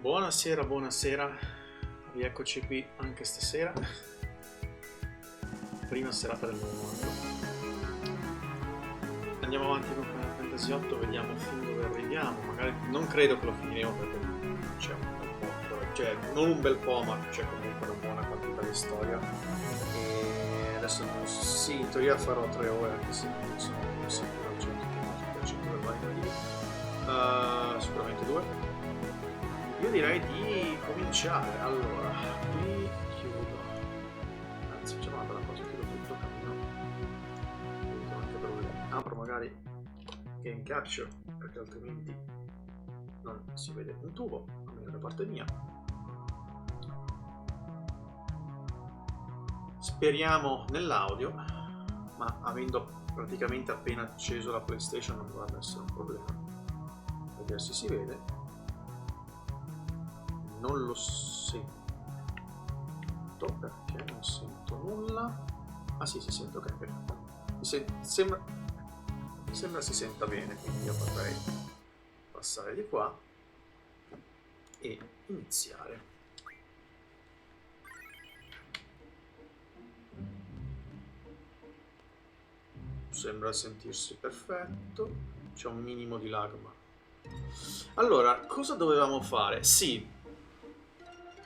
Buonasera, buonasera, rieccoci qui anche stasera, prima serata del nuovo anno. Andiamo avanti con Final Fantasy VIII, vediamo fin dove arriviamo, magari non credo che lo finiremo perché c'è un bel po', cioè non un bel po', ma c'è comunque una buona quantità di storia. E adesso sì, in teoria farò 3 ore, anche se non sono sicuro al 100% del valore, sicuramente 2. Io direi di cominciare. Allora, qui chiudo. Anzi, facciamo una bella cosa, chiudo tutto. Apro magari Game Capture, perché altrimenti non si vede un tubo, almeno da parte mia. Speriamo nell'audio, ma avendo praticamente appena acceso la PlayStation non dovrebbe essere un problema. Vedere se si vede. Non lo sento perché non sento nulla. Ah sì, si sente, ok, perfetto. Sembra si senta bene, quindi io potrei passare di qua e iniziare. Sembra sentirsi perfetto, c'è un minimo di lag, ma... Allora, cosa dovevamo fare? Sì,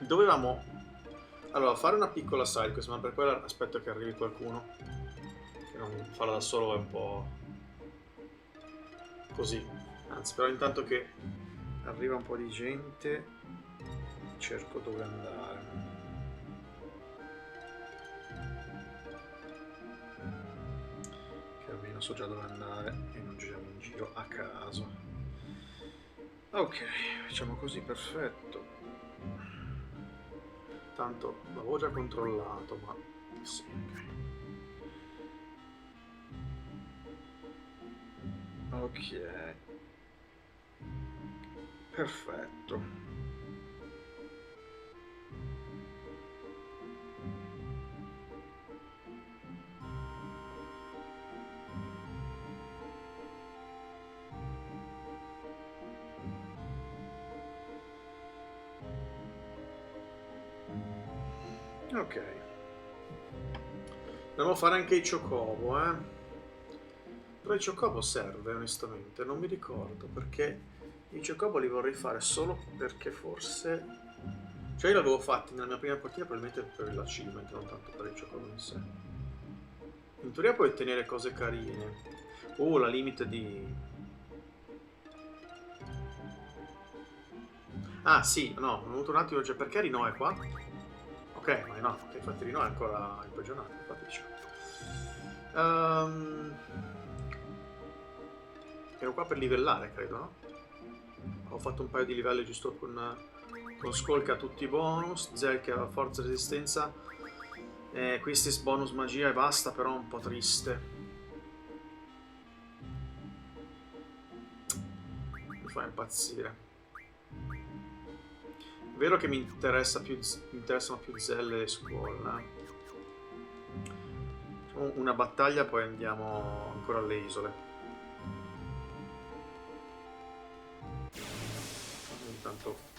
dovevamo fare una piccola side quest, ma per quello aspetto che arrivi qualcuno, che non farla da solo è un po' così. Anzi, però intanto che arriva un po' di gente cerco dove andare. Che almeno so già dove andare e non giriamo in giro a caso. Ok, facciamo così, perfetto. Tanto l'avevo già controllato, ma sì, ok. Perfetto. Ok. Dobbiamo fare anche i Chocobo, Però il Chocobo serve, onestamente, non mi ricordo, perché i Chocobo li vorrei fare solo perché forse... Cioè io li avevo fatti nella mia prima partita probabilmente per l'achievement, non tanto per il Chocobo in sé. In teoria puoi ottenere cose carine. La limite di... Ah sì, no, ho avuto un attimo, cioè perché Rino è qua? Ok, ma no, infatti Rino è ancora imprigionato, infatti diciamo. Ero qua per livellare, credo, no? Ho fatto un paio di livelli giusto con Skull che ha tutti i bonus, Zell che ha forza e resistenza, questi bonus magia e basta, però un po' triste. Mi fa impazzire. È vero che mi interessano più Zell e Skull, Facciamo una battaglia, poi andiamo ancora alle isole. Intanto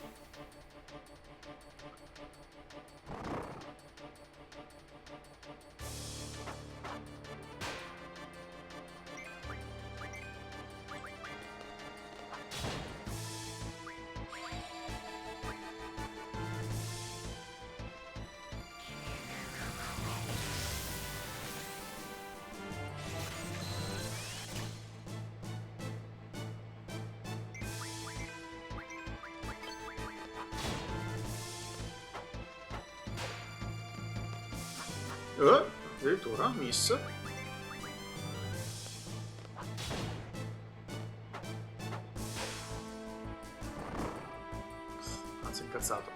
addirittura miss. Anzi, incazzato.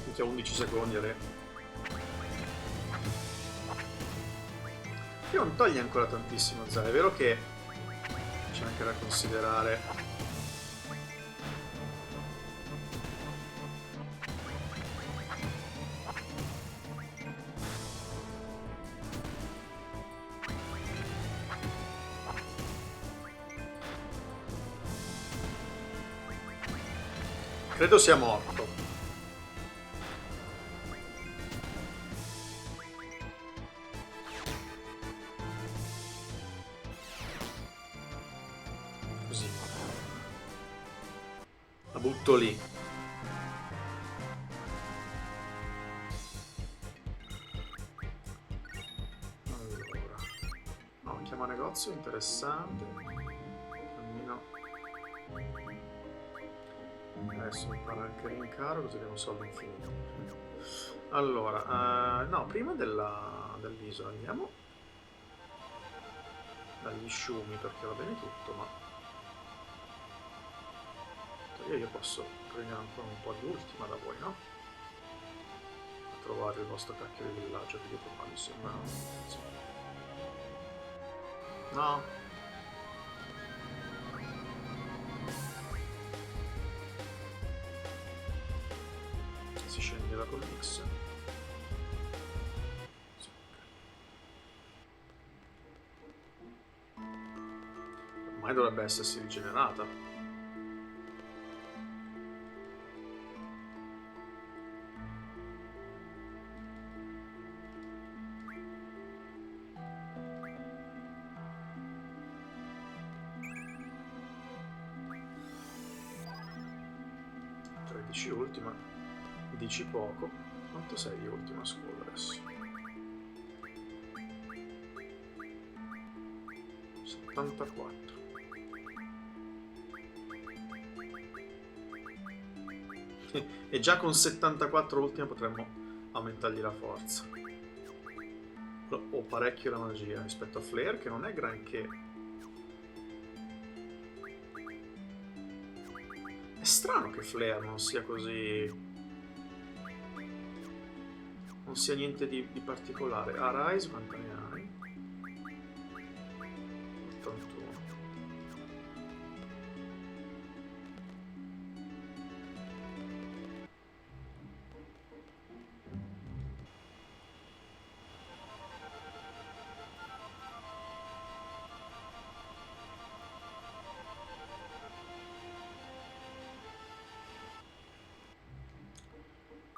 Tutti a 11 secondi alle... Che non toglie ancora tantissimo Zell, è vero che c'è anche da considerare... Credo sia morto. Così. La butto lì. Allora. No, chiama negozio, interessante. Cammino. Adesso mi pare anche rincaro, così abbiamo soldi infiniti. Allora, no, prima dell'isola andiamo dagli sciumi, perché va bene tutto, ma io posso prendere ancora un po' di ultima da voi, no? A trovare il vostro cacchio di villaggio che dietro qua mi sembra. Sì. No? Si scendeva con X. Sì. Ormai dovrebbe essersi rigenerata. Ultima, mi dici poco. Quanto sei di ultima scuola adesso? 74. E già con 74 ultima potremmo aumentargli la forza. Ho parecchio la magia rispetto a Flare, che non è granché. È strano che Flare non sia così... non sia niente di particolare. Arise, quanto ne hai? 81.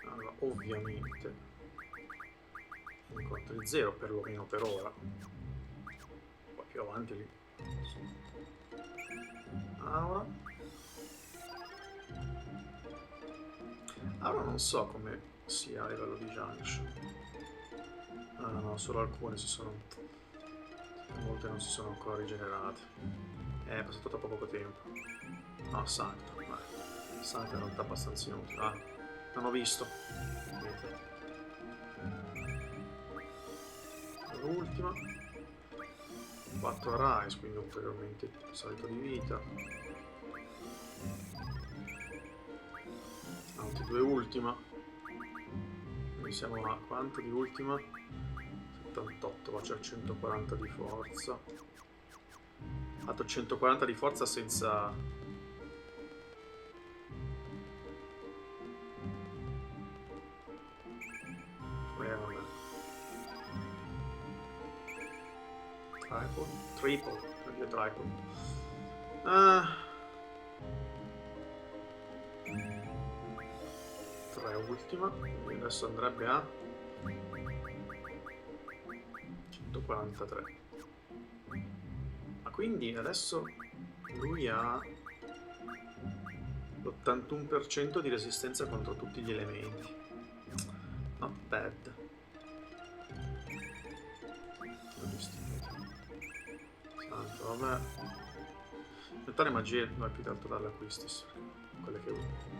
Allora, ovviamente incontri 0 perlomeno per ora. Poi più avanti lì. Aura. Aura non so come sia a livello di junction. Ah, no, solo alcune si sono... molte non si sono ancora rigenerate. È passato troppo poco tempo. No, Sancta. Vai. Sancta è in realtà abbastanza inutile. Ah, non ho visto. Niente. L'ultima. 4 Rise, quindi ulteriormente salito di vita. Altri 2 ultima. Quindi siamo a quanto di ultima? 78, qua c'è 140 di forza. Ha fatto 140 di forza senza... vabbè. Triple, triple. Ah... 3 ultima, quindi adesso andrebbe a 143. Ma quindi adesso lui ha l'81% di resistenza contro tutti gli elementi. Not bad. Santo, vabbè. Inventare magie non è più tanto dalle acquisti, quelle che uso.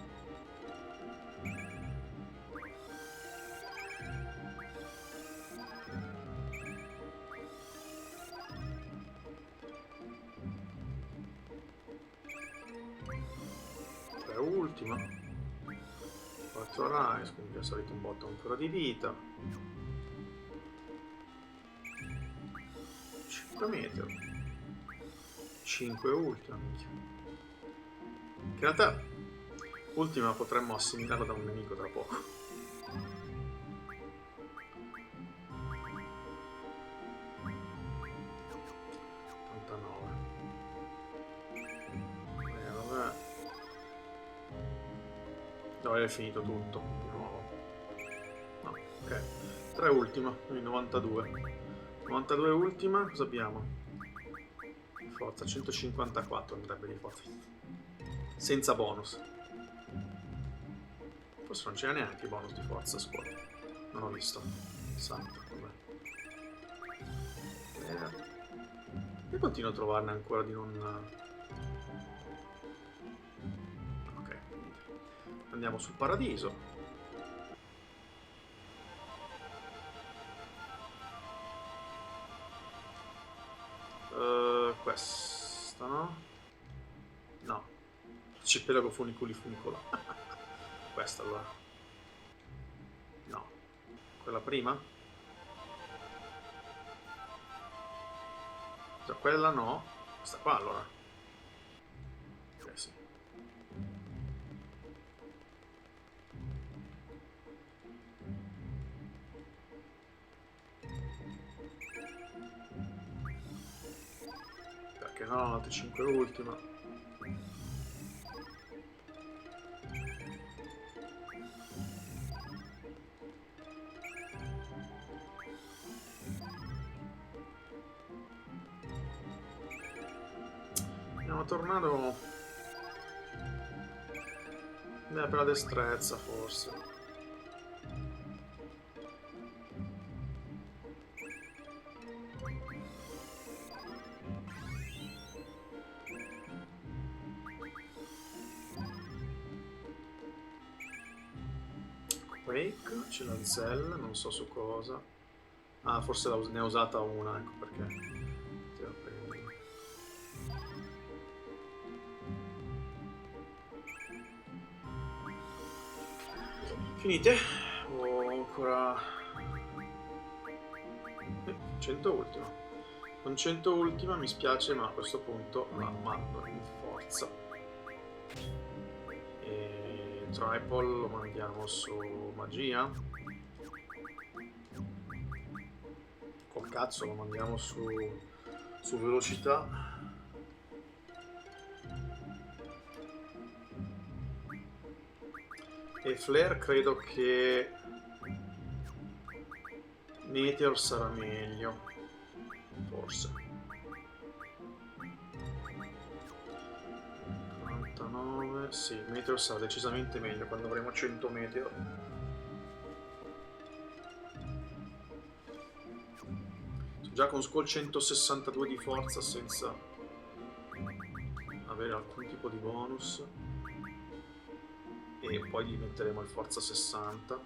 Ultima 4 Rise, quindi è salito un botto ancora di vita. 5 metro, 5 ultima, che in realtà ultima potremmo assimilarla da un nemico tra poco. devo aver finito tutto di nuovo. No, ok. 3 ultima, quindi 92. 92 ultima, cosa abbiamo? Di forza, 154 andrebbe di forza. Senza bonus. Forse non c'era neanche i bonus di forza a scuola. Non ho visto. Santo, vabbè. Io continuo a trovarne ancora di non... Ok. Andiamo sul paradiso. Questa, no? No. Arcipelago funiculi funicola. Questa allora. No. Quella prima? Quella no. Questa qua allora. Sì. Perché no, altre 5 ultima. Andiamo a tornare. Per la destrezza forse. Quake, c'è la Zell, non so su cosa. Ah, forse ne ha usata una, ecco perché. Te la prendo. Finite? Ho ancora 100 ultima. Con 100 ultima mi spiace, ma a questo punto la mando in forza. E Tripol lo mandiamo su magia. Col cazzo lo mandiamo su velocità. E Flare credo che Meteor sarà meglio, forse. 49, sì, Meteor sarà decisamente meglio quando avremo 100 Meteor. Già con Squall 162 di forza senza avere alcun tipo di bonus. E poi gli metteremo il forza 60.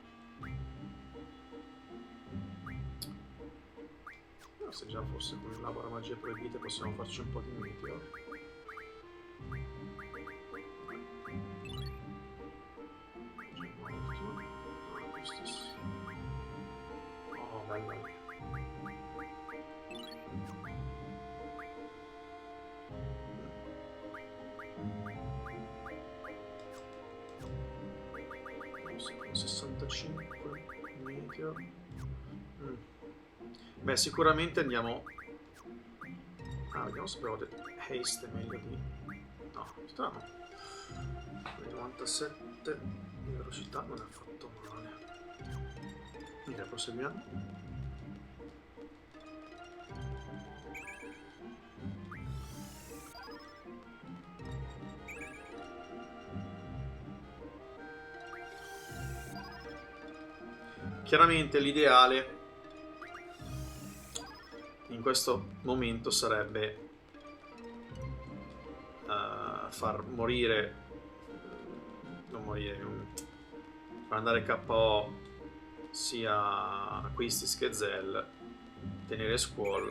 No, se già fosse con il lavoro magie proibite possiamo farci un po' di meteor. Oh, bello. Con 65 meteor. Beh, sicuramente andiamo. Ah, vediamo se però haste è meglio di. No, strano. 97 di velocità non è affatto male. Direi proseguiamo. Chiaramente l'ideale in questo momento sarebbe far morire, non morire, far andare KO sia Quistis che Zell, tenere Squall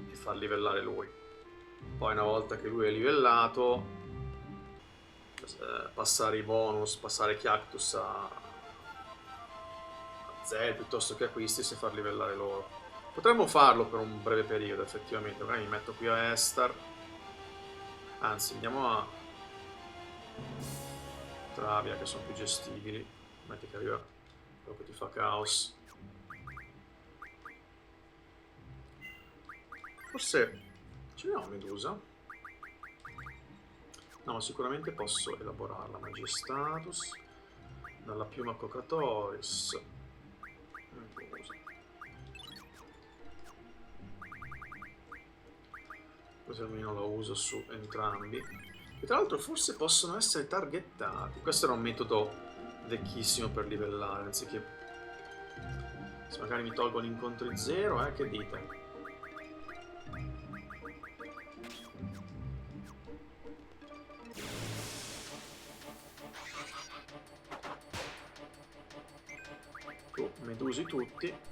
e far livellare lui. Poi una volta che lui è livellato passare i bonus, passare Cactus a Zell piuttosto che a Quistis e far livellare loro. Potremmo farlo per un breve periodo effettivamente, magari mi metto qui a Estar, anzi andiamo a Travia che sono più gestibili, metti che arriva quello che ti fa caos. Forse ce n'è una Medusa? No, ma sicuramente posso elaborarla. Magia status. Dalla piuma cocatoris. Così almeno lo uso su entrambi. E tra l'altro forse possono essere targettati. Questo era un metodo vecchissimo per livellare, anziché... Se magari mi tolgono incontri 0, che dite? Medusi tutti.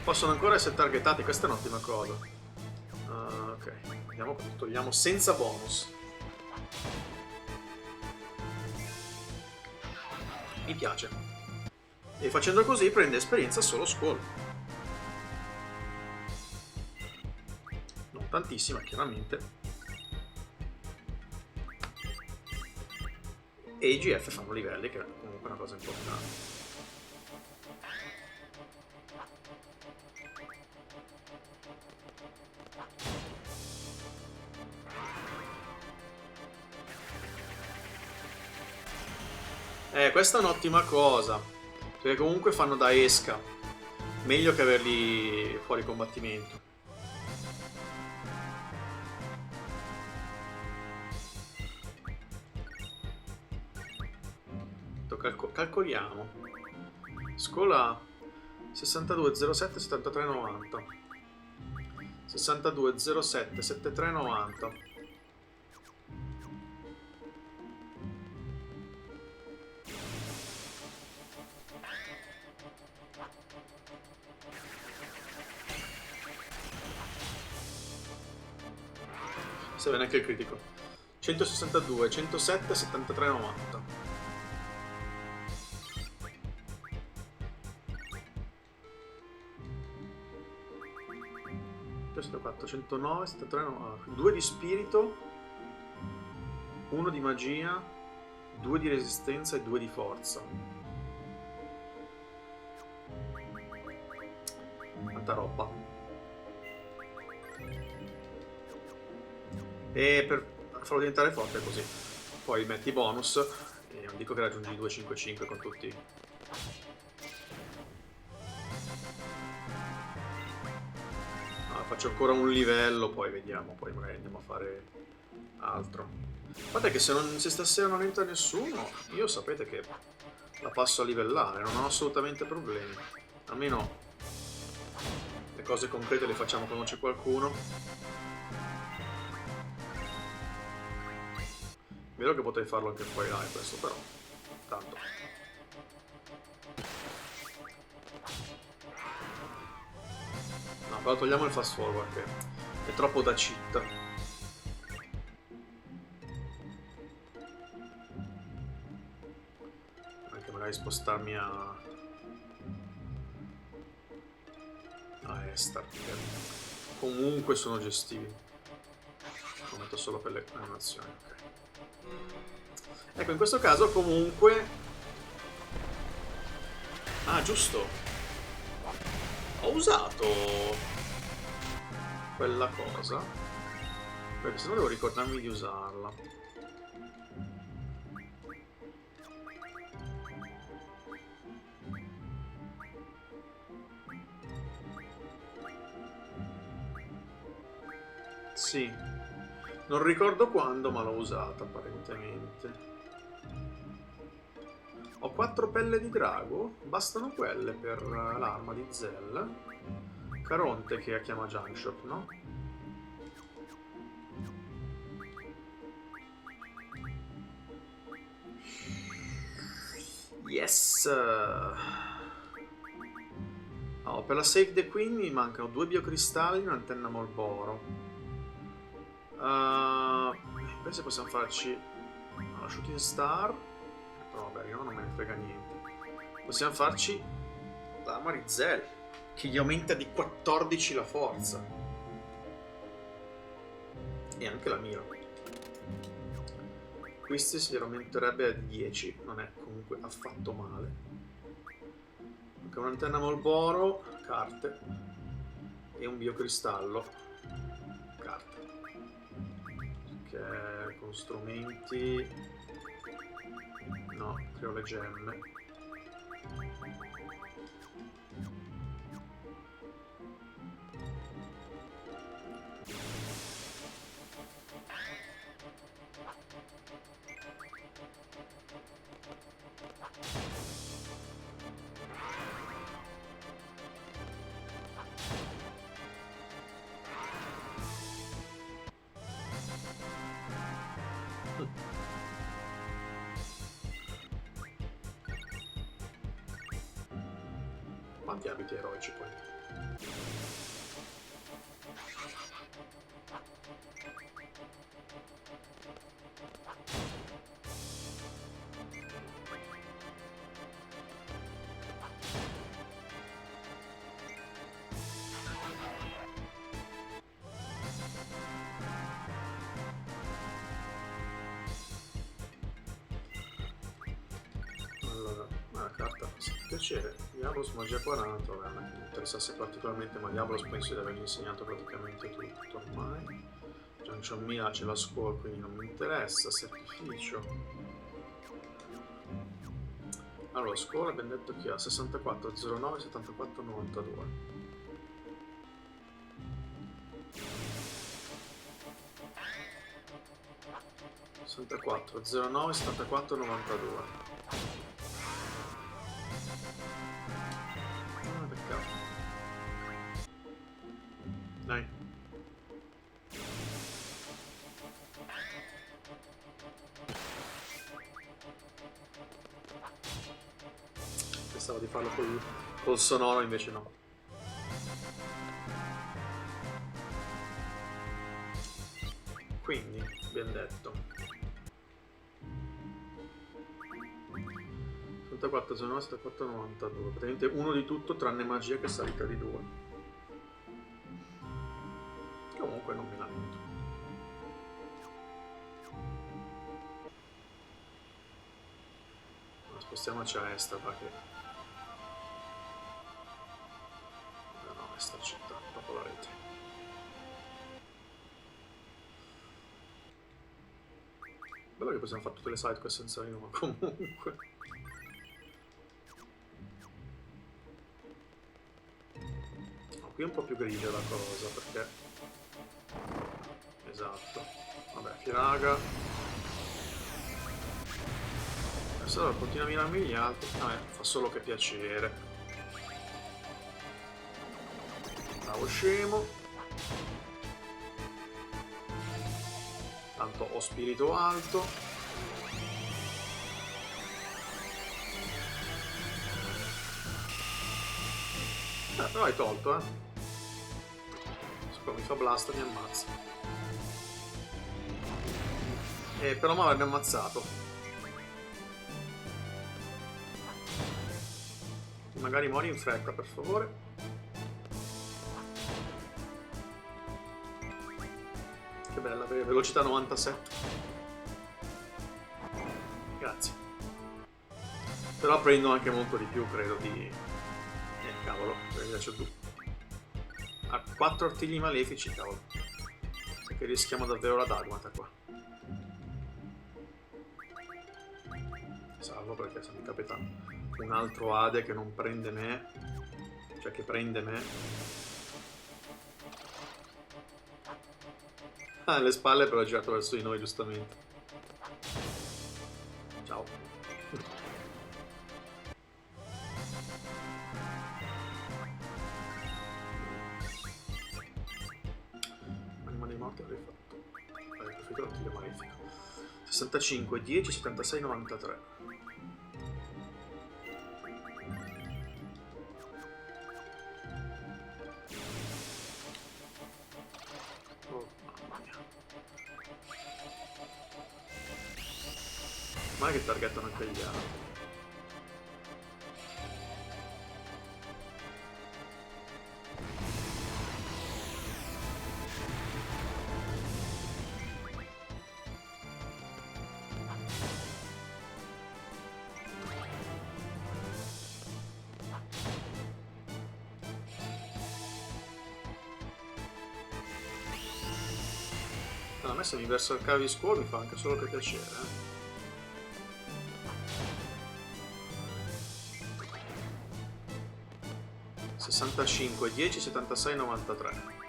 Possono ancora essere targetati, questa è un'ottima cosa. Ok, vediamo come togliamo senza bonus. Mi piace. E facendo così prende esperienza solo Squall. Non tantissima, chiaramente. E i GF fanno livelli, che è comunque una cosa importante. Questa è un'ottima cosa, perché comunque fanno da esca. Meglio che averli fuori combattimento. Calcoliamo. Scola 6207 7390. 6207 7390. Serve neanche il critico. 162, 107, 73, 90. Questo è 4, 109, 73, 90. 2 di spirito, 1 di magia, 2 di resistenza e 2 di forza. Tanta roba. E per farlo diventare forte è così. Poi metti i bonus e non dico che raggiungi i 255 con tutti. Faccio ancora un livello, poi vediamo, poi magari andiamo a fare altro. Guardate che se stasera non entra nessuno, io sapete che la passo a livellare, non ho assolutamente problemi. Almeno le cose concrete le facciamo quando c'è qualcuno. Vero che potrei farlo anche fuori live questo, però tanto. No, però togliamo il fast forward che è troppo da cheat. Anche magari spostarmi a Estar, che comunque sono gestibili. Lo metto solo per le animazioni, ok. Ecco, in questo caso comunque... Ah, giusto! Ho usato quella cosa, perché se no devo ricordarmi di usarla. Sì, non ricordo quando, ma l'ho usata apparentemente. Ho 4 pelle di drago, bastano quelle per l'arma di Zell. Caronte che chiama Junkshot, no? Yes! Oh, per la Save the Queen mi mancano 2 biocristalli e un'antenna Molboro. Invece possiamo farci la Shooting Star. Però vabbè, io non me ne frega niente. Possiamo farci l'arma di Zell, che gli aumenta di 14 la forza. E anche la mira. Questi si aumenterebbe a 10, non è comunque affatto male. Anche un'antenna Molboro, carte, e un biocristallo, carte. Che con strumenti... no, creo le gemme. Quanti abiti eroici poi? Allora, la carta fa piacere. Diablos magia 40, vabbè, non mi interessasse particolarmente, ma Diablos penso di avergli insegnato praticamente tutto ormai. Junction Mila c'è la scuola, quindi non mi interessa. Sacrificio. Allora, scuola abbiamo detto che ha 64, 09, 74, 92. (64, 09, 74, 92). Ah, peccato. Dai. Pensavo di farlo col sonoro, invece no. Quindi, abbiamo detto 74, 09, 74, 92. Praticamente uno di tutto tranne magia che è salita di 2. Comunque non mi lamento. Ma spostiamoci a est perché... no, est città, dopo la rete. Bello che possiamo fare tutte le side quest senza io, ma comunque... qui è un po' più grigia la cosa, perché... esatto. Vabbè, Firaga. Adesso allora continua a mirarmi gli altri. Fa solo che piacere. Bravo scemo. Tanto ho spirito alto. Però hai tolto, eh. Poi mi fa blast, mi ammazza. Però mi avrebbe ammazzato. Magari muori in fretta, per favore. Che bella, velocità 97. Grazie. Però prendo anche molto di più, credo, di... cavolo, perché c'ho due. Ha 4 artigli malefici, cavolo. Perché rischiamo davvero la dagmata qua. Salvo perché se mi capita un altro Ade che non prende me, cioè che prende me. Ah, le spalle però ha girato verso di noi, giustamente. Ciao. Anima dei morti avrei fatto. Avrei preferito l'artiglio malefico. 65, 10, 76, 93. Ma che targettano anche gli altri. me se mi verso il cavo di scuola mi fa anche solo che piacere, eh. ...65, 10, 76, 93.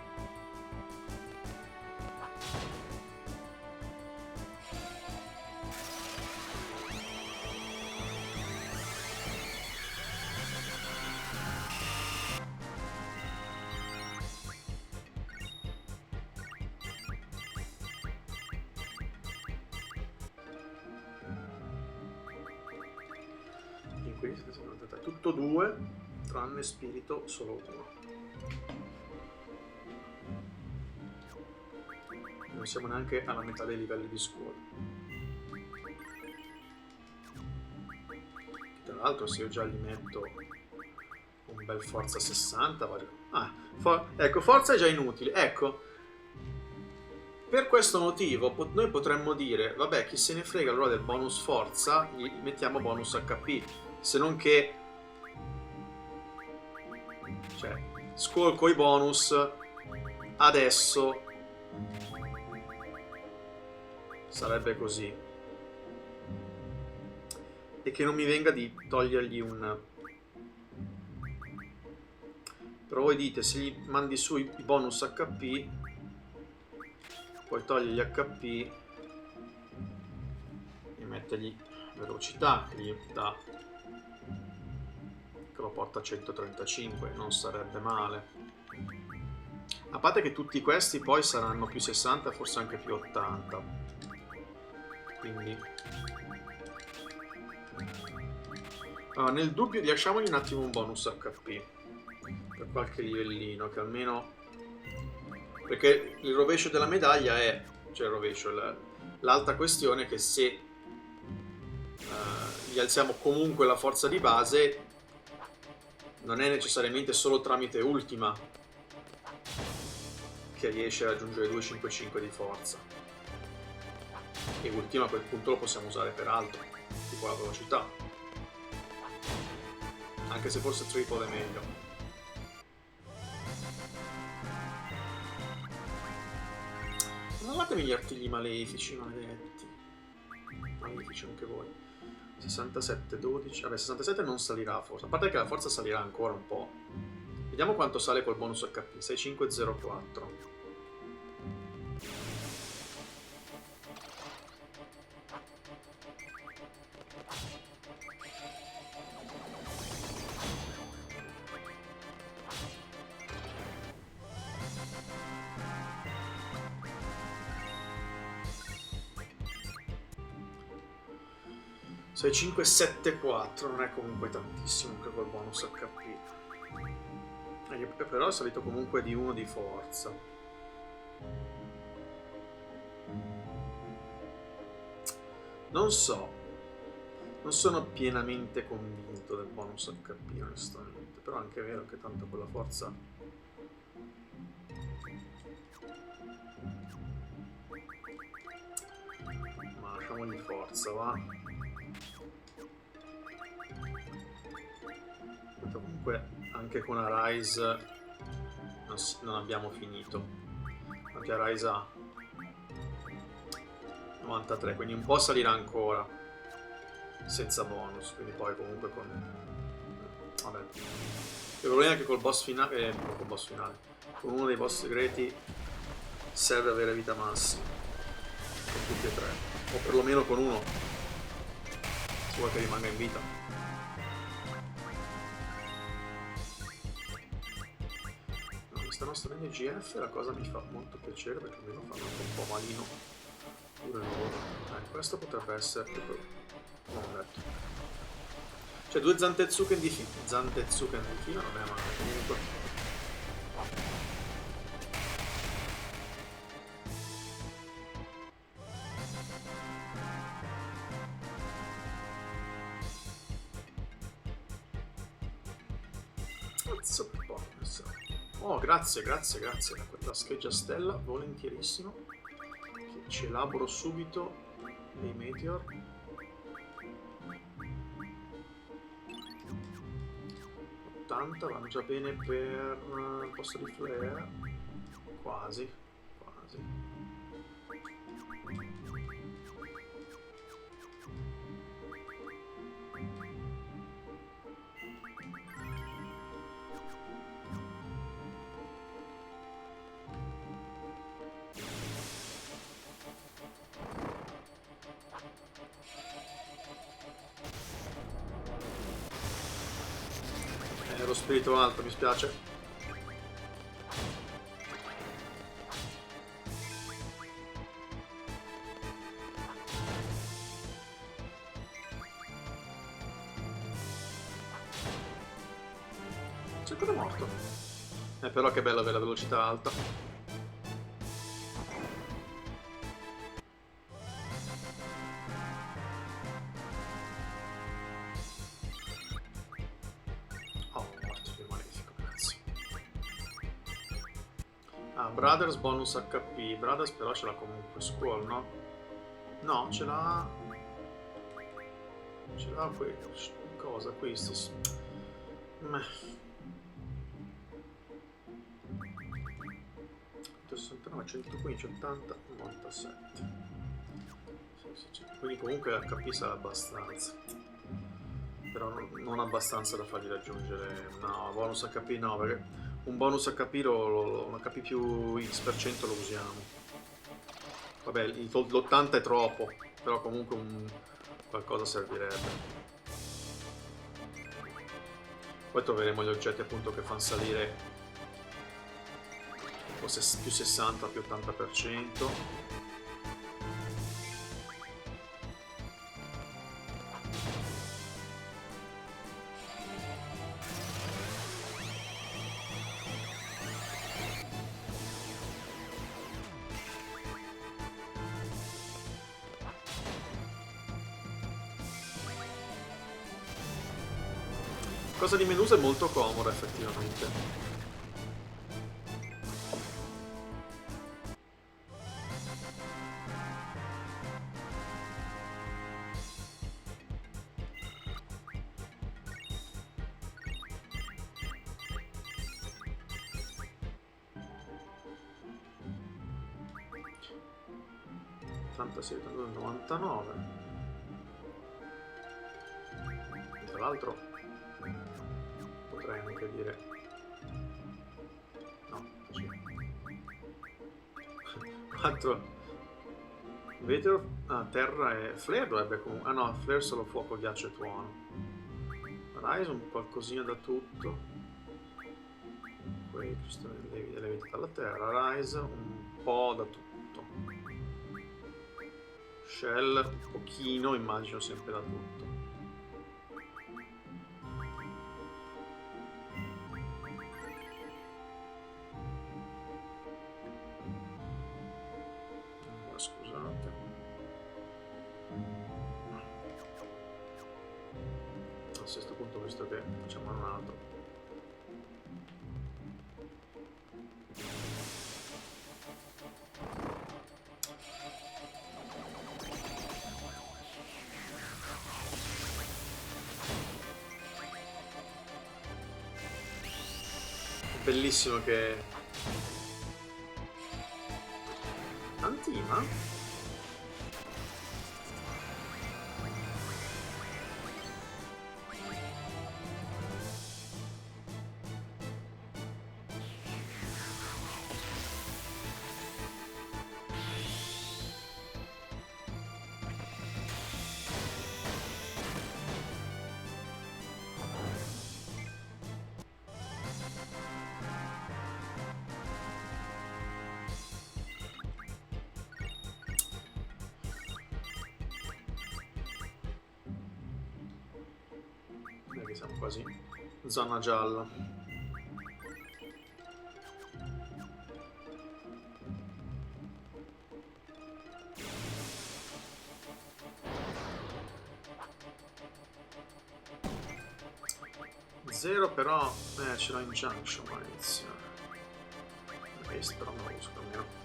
Tutto 2, tranne spirito solo 1. Non siamo neanche alla metà dei livelli di scuola. Tra l'altro se io già gli metto un bel forza 60 vale... ecco, forza è già inutile. Ecco, per questo motivo noi potremmo dire, vabbè, chi se ne frega allora del bonus forza, gli mettiamo bonus HP, se non che, cioè, Squall coi bonus adesso sarebbe così, e che non mi venga di togliergli un... Però voi dite, se gli mandi su i bonus HP, poi togli gli HP e mettergli velocità, che gli dà, che lo porta a 135, non sarebbe male. A parte che tutti questi poi saranno più 60, forse anche più 80. Quindi... Allora, nel dubbio lasciamogli un attimo un bonus HP per qualche livellino, che almeno... Perché il rovescio della medaglia è... Cioè il rovescio, l'altra questione è che se gli alziamo comunque la forza di base, non è necessariamente solo tramite ultima che riesce a raggiungere 255 di forza, e ultima a quel punto lo possiamo usare per altro, tipo la velocità, anche se forse triple è meglio. Non datemi gli artigli malefici, maledetti. Malefici anche voi. 67, 12... Vabbè, 67 non salirà forse. A parte che la forza salirà ancora un po'. Vediamo quanto sale col bonus HP. 6504. Se 5, 7, 4 non è comunque tantissimo anche col bonus HP. Però è salito comunque di 1 di forza. Non so. Non sono pienamente convinto del bonus HP, onestamente. Però anche è vero che tanto con la forza... Ma lasciamogli forza, va? Comunque anche con Arise non abbiamo finito. Anche Arise ha 93, quindi un po' salirà ancora senza bonus, quindi poi comunque con... Vabbè. Il problema è che col boss finale, con uno dei boss segreti serve avere vita massima, con tutti e tre, o perlomeno con uno, se vuoi che rimanga in vita. Questa nostra NGF, la cosa mi fa molto piacere perché almeno fanno anche un po' malino pure loro. Questo potrebbe essere proprio... non ho detto. Cioè 2 Zantetsuken di fila. Zantetsuken di fila non è male comunque. Oh, grazie. La scheggia stella, volentierissimo. Che ci elaboro subito dei meteor. Vanno già bene per il posto di flare. Quasi. Lo spirito alto, mi spiace. C'è ancora morto. Però che bella avere la velocità alta. Oh, morto, che malefico, grazie. Ah, Brothers bonus HP. Brothers però ce l'ha comunque Squall, no? No, ce l'ha... Ce l'ha qui... Cosa? Questo... Meh. 69, 115, 80, 97. Quindi comunque l'HP sarà abbastanza. Però non abbastanza da fargli raggiungere... No, bonus HP no, perché un bonus HP, un HP più X% lo usiamo. Vabbè, l'80 è troppo, però comunque qualcosa servirebbe. Poi troveremo gli oggetti appunto che fanno salire più 60, più 80%. Cosa di Medusa è molto comoda effettivamente. Sì, 99. Tra l'altro potrei anche dire no, sì. 4 vetro, terra e flare dovrebbe comunque, no, flare solo fuoco, ghiaccio e tuono. Rise un qualcosina da tutto, poi levi dalla terra. Rise un po' da tutto. Shell un pochino, immagino sempre da tutto. Scusate. A questo punto, visto che facciamo un altro. Bellissimo che... Antima? Siamo quasi zona gialla. Zero però ce l'ho in junction, maledizione. Questo però non lo uso almeno.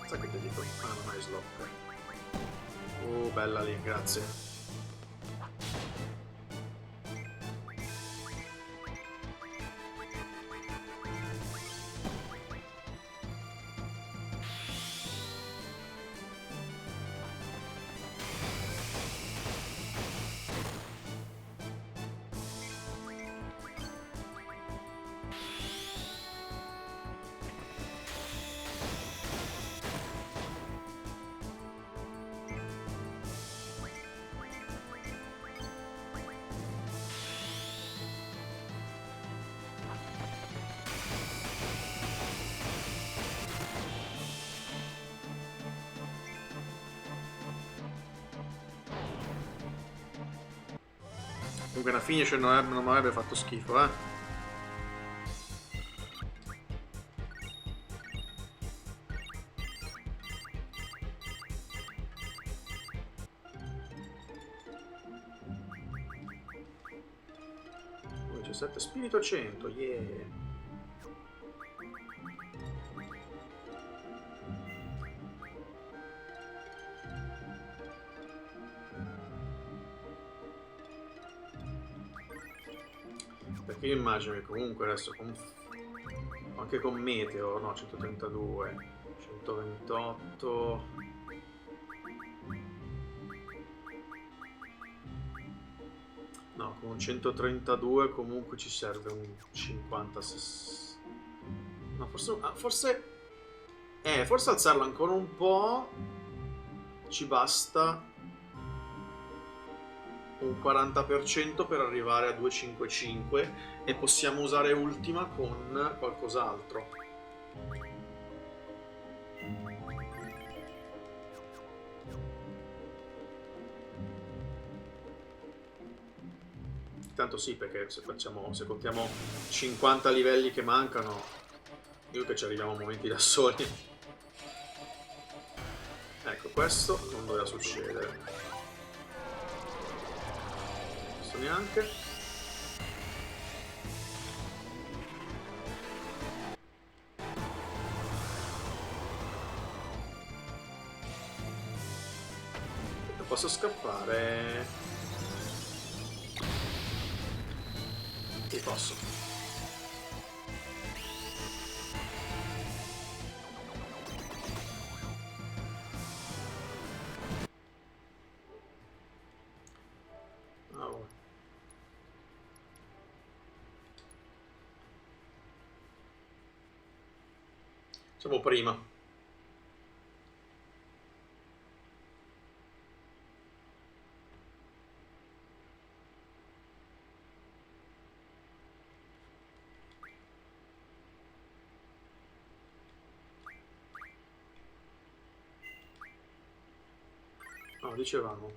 Sai che ti dico? Ah, non hai slot. Bella lì, grazie. Comunque una finisher non mi avrebbe fatto schifo, eh. Spirito 100, yeah. Perché io immagino che comunque adesso anche con Meteo, no, 132, 128. No, con un 132 comunque ci serve un 50. No, forse alzarlo ancora un po'. Ci basta un 40% per arrivare a 255 e possiamo usare ultima con qualcos'altro. Tanto sì, perché se contiamo 50 livelli che mancano, io che ci arriviamo a momenti da soli. Ecco, questo non doveva succedere. Questo neanche. Non posso scappare. Sì, posso. Oh. Siamo prima. No, dicevamo,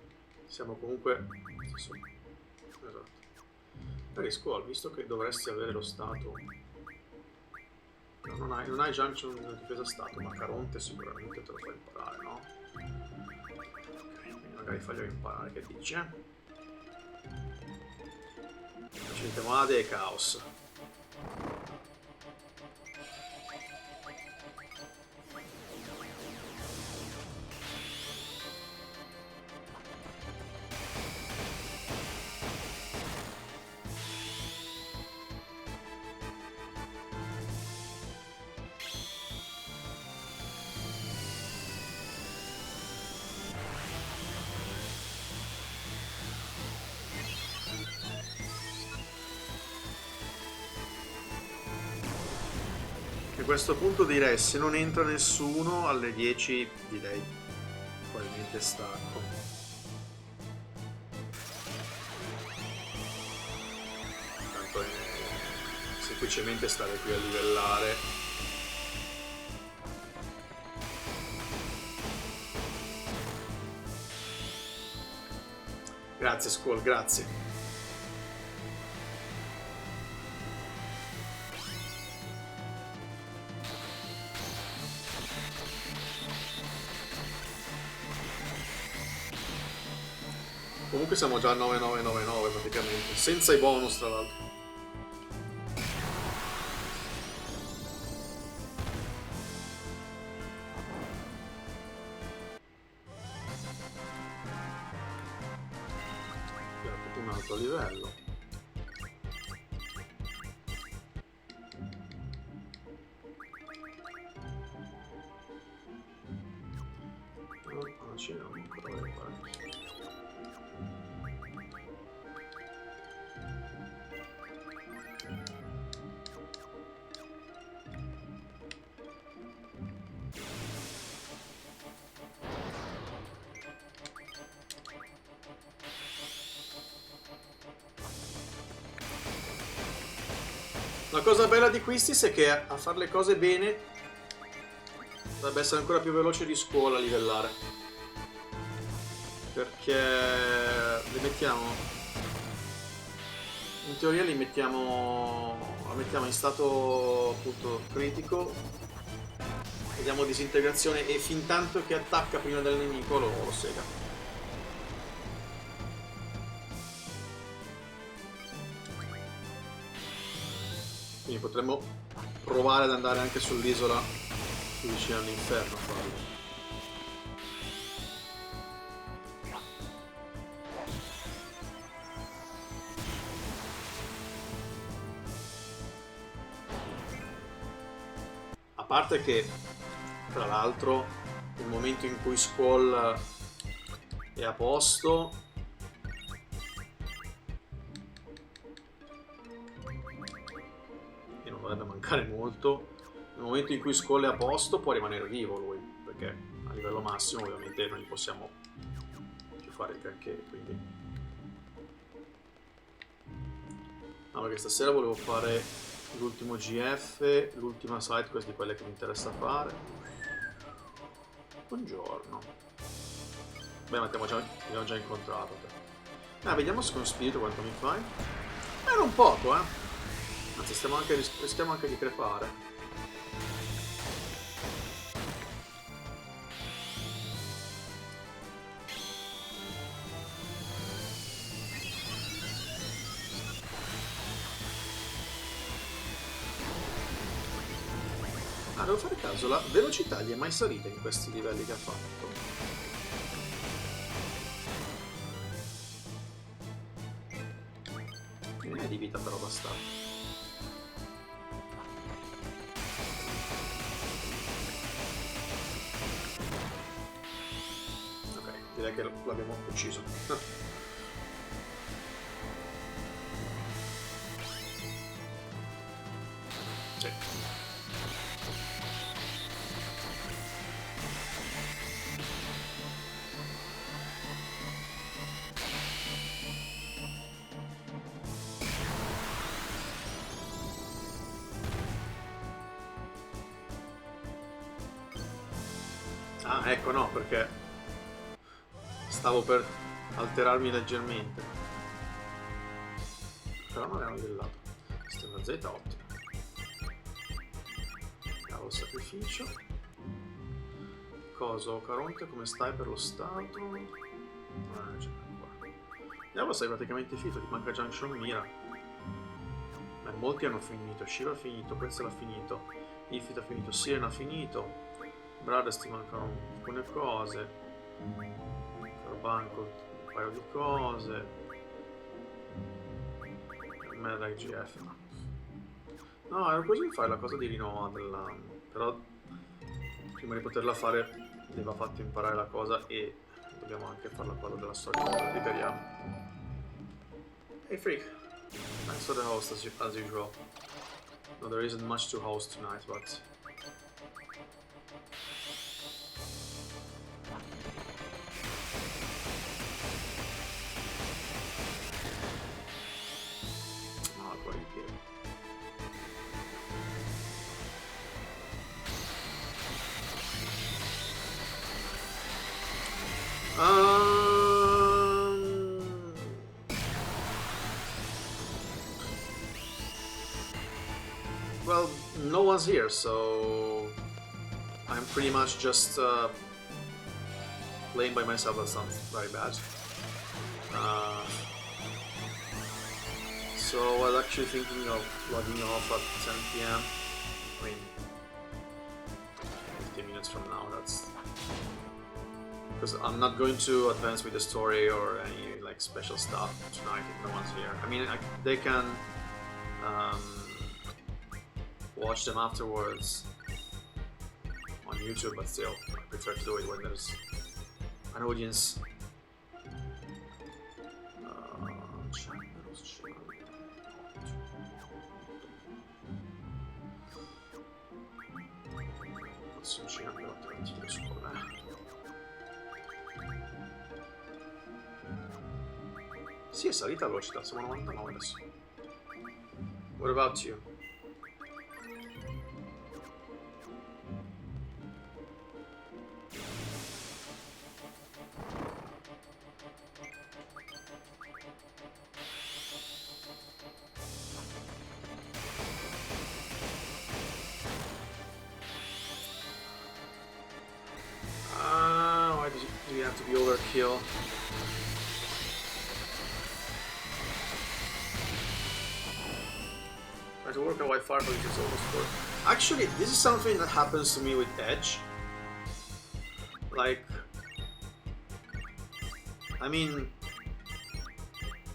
siamo comunque... Esatto. Harry Squall, visto che dovresti avere lo stato... No, non hai Junction di difesa stato, ma Caronte sicuramente te lo fa imparare, no? Ok, magari faglielo imparare, che dici, eh? Ci mettiamo Ade e Caos. A questo punto direi, se non entra nessuno alle 10 direi probabilmente stacco. Tanto è semplicemente stare qui a livellare. Grazie Squall, grazie. Comunque siamo già a 9999 praticamente, senza i bonus tra l'altro. Un altro livello. La cosa bella di Quistis è che a fare le cose bene dovrebbe essere ancora più veloce di Squall a livellare. Perché le mettiamo In teoria li mettiamo, la mettiamo in stato appunto critico, vediamo disintegrazione e fin tanto che attacca prima del nemico lo sega. Quindi potremmo provare ad andare anche sull'isola più vicino all'inferno a farlo. A parte che, tra l'altro, nel momento in cui Squall è a posto, e non dovrebbe mancare molto, nel momento in cui Squall è a posto può rimanere vivo lui, perché a livello massimo ovviamente non gli possiamo più fare il granché, quindi... No, perché stasera volevo fare l'ultimo GF, l'ultima side quest di quelle che mi interessa fare. Buongiorno. Beh, ma ti abbiamo già incontrato te. Vediamo se con spirito quanto mi fai. Non poco, Anzi, rischiamo anche di crepare. Devo fare caso, la velocità gli è mai salita in questi livelli che ha fatto? Non è di vita però bastante. Ok, direi che l'abbiamo ucciso. Sì. Ah, ecco, no, perché stavo per alterarmi leggermente. Però non abbiamo livellato. Sistema Z, ottimo. Cavo sacrificio. Coso, Caronte, come stai per lo stato? Non c'è ancora. Diavolo, sei praticamente finito, ti manca Junction Mira. Beh, molti hanno finito, Shiva ha finito, Quetzal ha finito, Ifrit ha finito, Siren ha finito. Brothers ti mancano alcune cose, Carbanco un paio di cose, Mad GF no, ero così di fare la cosa di rinnovo della... però prima di poterla fare mi va fatto imparare la cosa e dobbiamo anche fare la cosa della storia, ripetiamo. Hey freak, thanks for the host as usual. No, there isn't much to host tonight, but... Well, no one's here, so I'm pretty much just playing by myself. That sounds very bad. So I was actually thinking of logging off at 10 PM. I mean, 15 minutes from now, that's... Because I'm not going to advance with the story or any like special stuff tonight if no one's here. I mean, they can watch them afterwards on YouTube, but still, I prefer to do it when there's an audience. Sì, è salita la velocità, siamo a 99 adesso. What about you? have to be overkill. Try to work out why Firefox is almost full. Actually, this is something that happens to me with Edge. Like, I mean,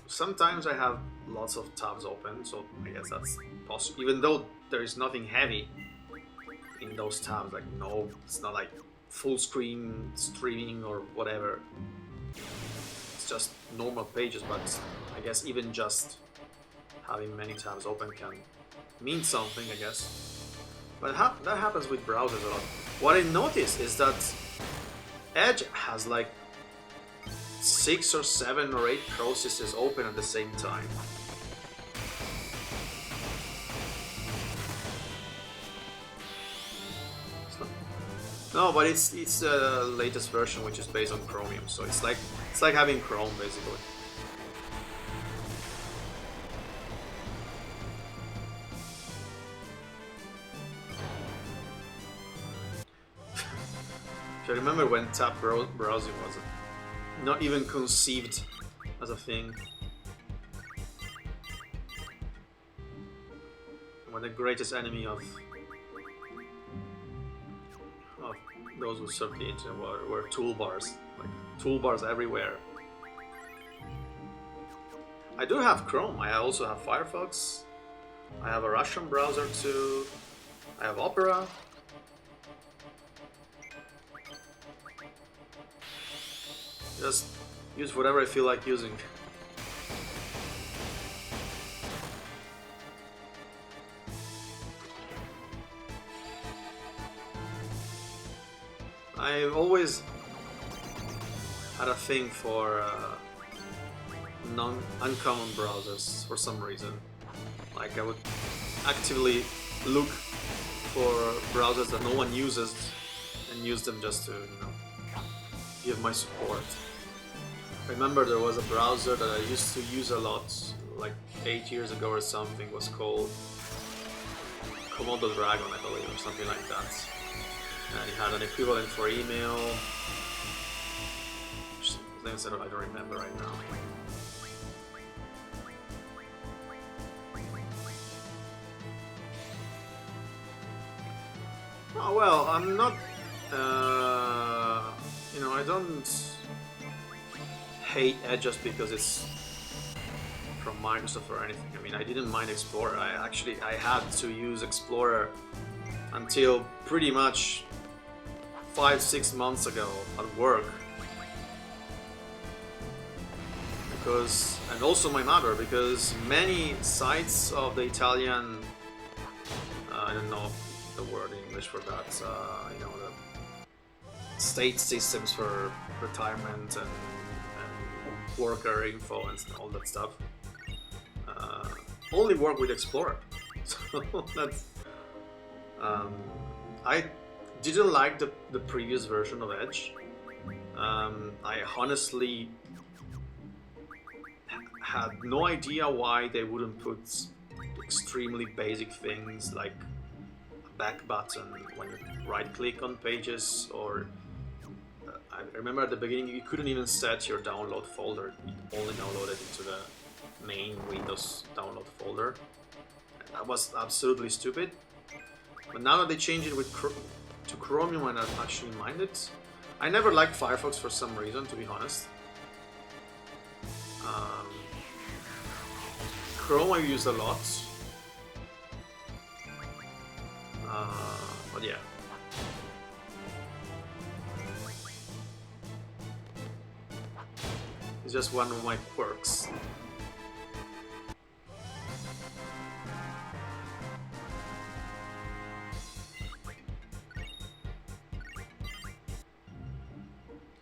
sometimes I have lots of tabs open, so I guess that's possible. Even though there is nothing heavy in those tabs, like no, it's not like full screen streaming or whatever. It's just normal pages, but I guess even just having many tabs open can mean something, I guess. But that happens with browsers a lot. What I noticed is that Edge has like 6 or 7 or 8 processes open at the same time. No, but it's the latest version, which is based on Chromium, so it's like having Chrome basically. I remember when tab browsing was not even conceived as a thing. When the greatest enemy of those who served the internet were toolbars, like toolbars everywhere. I do have Chrome. I also have Firefox. I have a Russian browser too. I have Opera. Just use whatever I feel like using. I've always had a thing for uncommon browsers for some reason. Like I would actively look for browsers that no one uses and use them just to, you know, give my support. I remember there was a browser that I used to use a lot, like 8 years ago or something, was called Komodo Dragon, I believe, or something like that. And it had an equivalent for email. Things that I don't remember right now. Oh well, I'm not. You know, I don't hate Edge just because it's from Microsoft or anything. I mean, I didn't mind Explorer. I had to use Explorer until pretty much 5-6 months ago at work. Because, and also my mother, because many sites of the Italian, I don't know the word in English for that, you know, the state systems for retirement and worker info and all that stuff, only work with Explorer. So that's, I didn't like the previous version of Edge. I honestly had no idea why they wouldn't put extremely basic things like a back button when you right click on pages, or I remember at the beginning you couldn't even set your download folder, it only downloaded into the main Windows download folder. And that was absolutely stupid. But now that they changed it to Chromium, and I actually mind it. I never liked Firefox for some reason, to be honest. Chrome I used a lot, but yeah. It's just one of my quirks.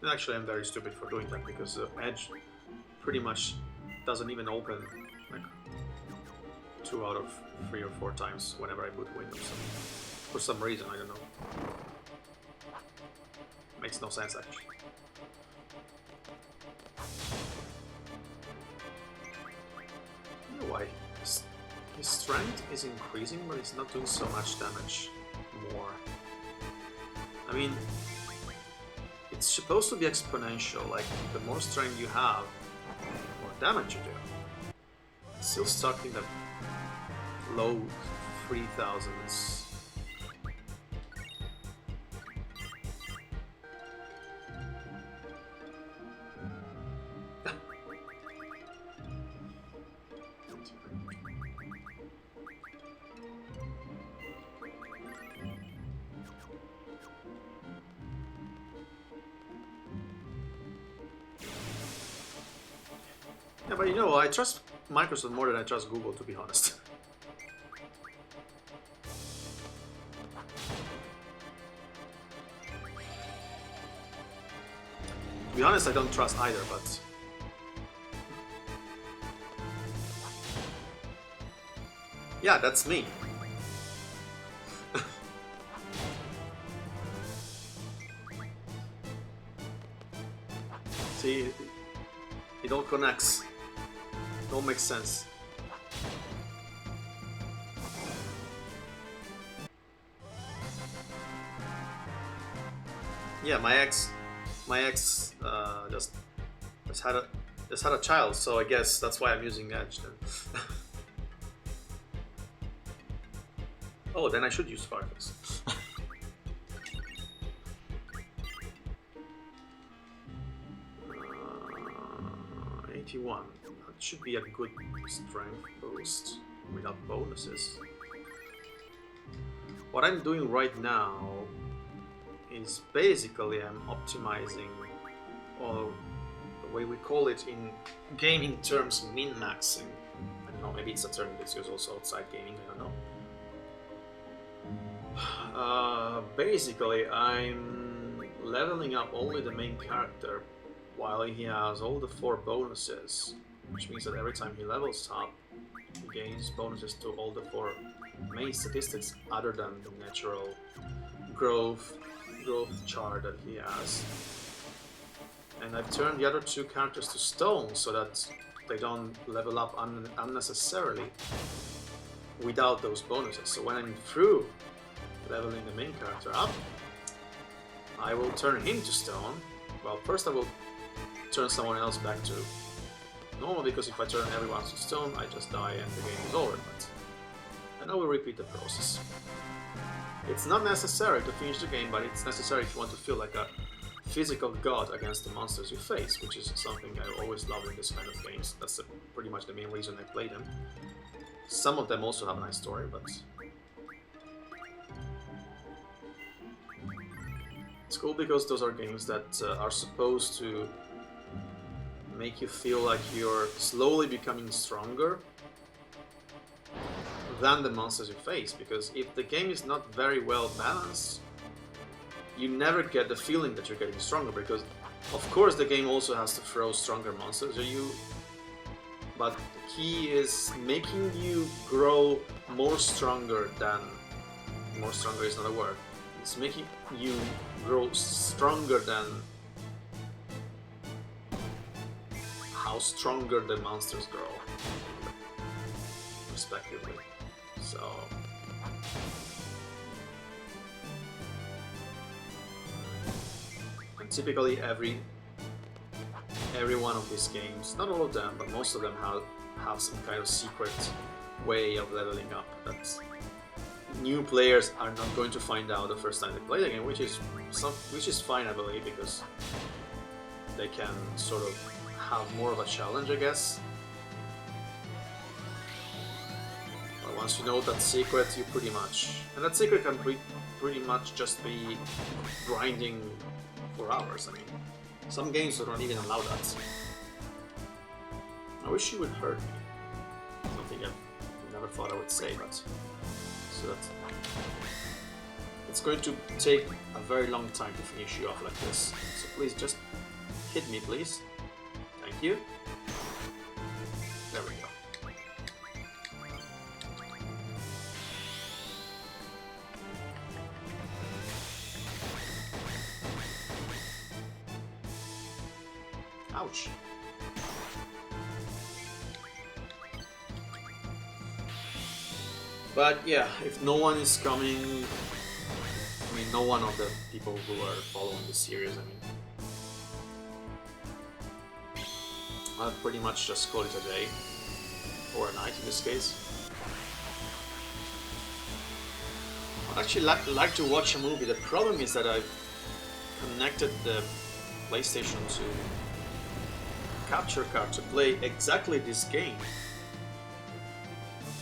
And actually I'm very stupid for doing that, because Edge pretty much doesn't even open like 2 out of 3 or 4 times whenever I boot Windows. For some reason, I don't know. Makes no sense actually. I don't know why. His strength is increasing, but he's not doing so much damage more. I mean, it it's supposed to be exponential, like the more strength you have, the more damage you do. It's still stuck in the low 3000s. Yeah, but you know, I trust Microsoft more than I trust Google, to be honest. To be honest, I don't trust either, but... yeah, that's me. See, it all connects. It all makes sense. Yeah, my ex just had a child, so I guess that's why I'm using Edge then. Oh, then I should use Firefox. 81. That should be a good strength boost without bonuses. What I'm doing right now is basically I'm optimizing, or the way we call it in gaming terms, min-maxing. I don't know, maybe it's a term that's used also outside gaming, I don't know. Basically, I'm leveling up only the main character while he has all the 4 bonuses, which means that every time he levels up, he gains bonuses to all the 4 main statistics other than the natural growth chart that he has. And I've turned the other 2 characters to stone so that they don't level up unnecessarily without those bonuses. So when I'm through leveling the main character up, I will turn him to stone. Well, first I will turn someone else back to normal, because if I turn everyone to stone, I just die and the game is over. But and I will repeat the process. It's not necessary to finish the game, but it's necessary if you want to feel like a physical god against the monsters you face, which is something I always love in this kind of games. That's pretty much the main reason I play them. Some of them also have a nice story, but it's cool because those are games that are supposed to make you feel like you're slowly becoming stronger than the monsters you face, because if the game is not very well balanced, you never get the feeling that you're getting stronger, because of course the game also has to throw stronger monsters at you, but the key is making you grow more stronger is not a word, it's making you grow stronger than how stronger the monsters grow, respectively. So and typically every one of these games, not all of them, but most of them have some kind of secret way of leveling up that new players are not going to find out the first time they play the game, which is fine, I believe, because they can sort of have more of a challenge, I guess. But once you know that secret, you pretty much... and that secret can pretty much just be grinding for hours. I mean, some games don't even allow that. I wish you would hurt me. Something I never thought I would say, but... so that... it's going to take a very long time to finish you off like this. So please just hit me, please. Thank you. There we go. Ouch. But yeah, if no one is coming, I mean, no one of the people who are following the series, I mean, I'll pretty much just call it a day, or a night in this case. I'd actually like to watch a movie. The problem is that I've connected the PlayStation to capture card to play exactly this game.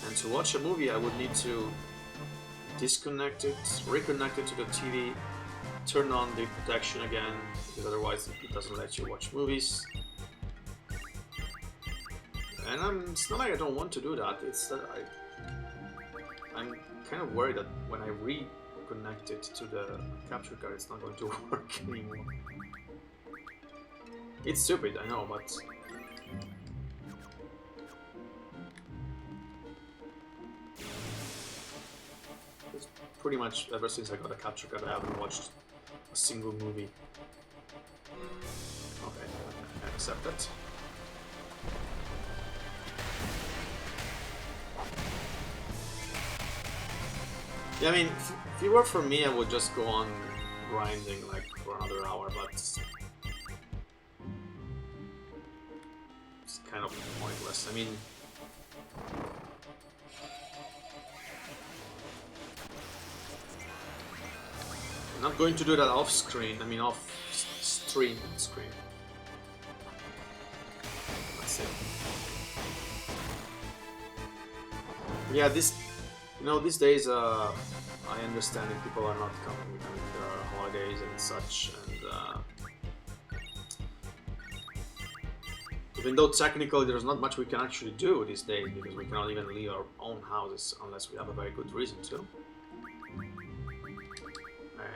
And to watch a movie I would need to disconnect it, reconnect it to the TV, turn on the protection again, because otherwise it doesn't let you watch movies. And it's not like I don't want to do that, it's that I'm kind of worried that when I reconnect it to the capture card it's not going to work anymore. It's stupid, I know, but it's pretty much ever since I got a capture card I haven't watched a single movie. Okay, I accept that. Yeah, I mean, if it were for me, I would just go on grinding like for another hour, but it's kind of pointless. I mean, I'm not going to do that off screen. I mean, off stream screen. That's it. Yeah, these days, I understand that people are not coming with their holidays and such, and even though technically there's not much we can actually do these days, because we cannot even leave our own houses unless we have a very good reason to.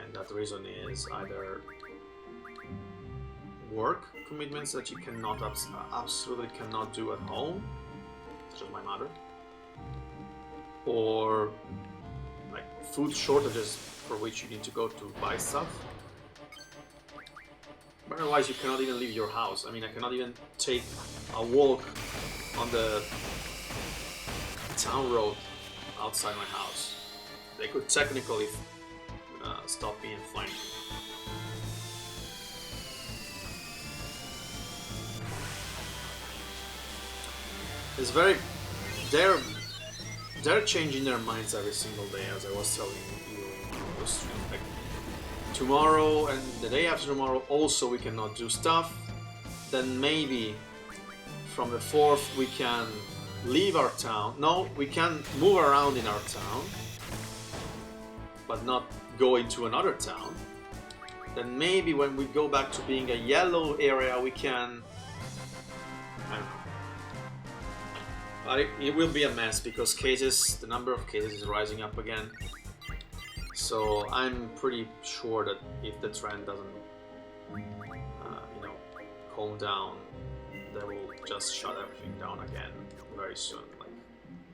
And that reason is either work commitments that you cannot absolutely cannot do at home, such as my mother, or like food shortages for which you need to go to buy stuff. But otherwise you cannot even leave your house. I mean, I cannot even take a walk on the town road outside my house. They could technically stop me and find me. It's very... They're changing their minds every single day, as I was telling you in the stream. Like, tomorrow and the day after tomorrow also we cannot do stuff. Then maybe from the 4th we can leave our town. No, we can move around in our town, but not go into another town. Then maybe when we go back to being a yellow area we can... I don't know. But it will be a mess because the number of cases is rising up again. So I'm pretty sure that if the trend doesn't, calm down, they will just shut everything down again very soon. Like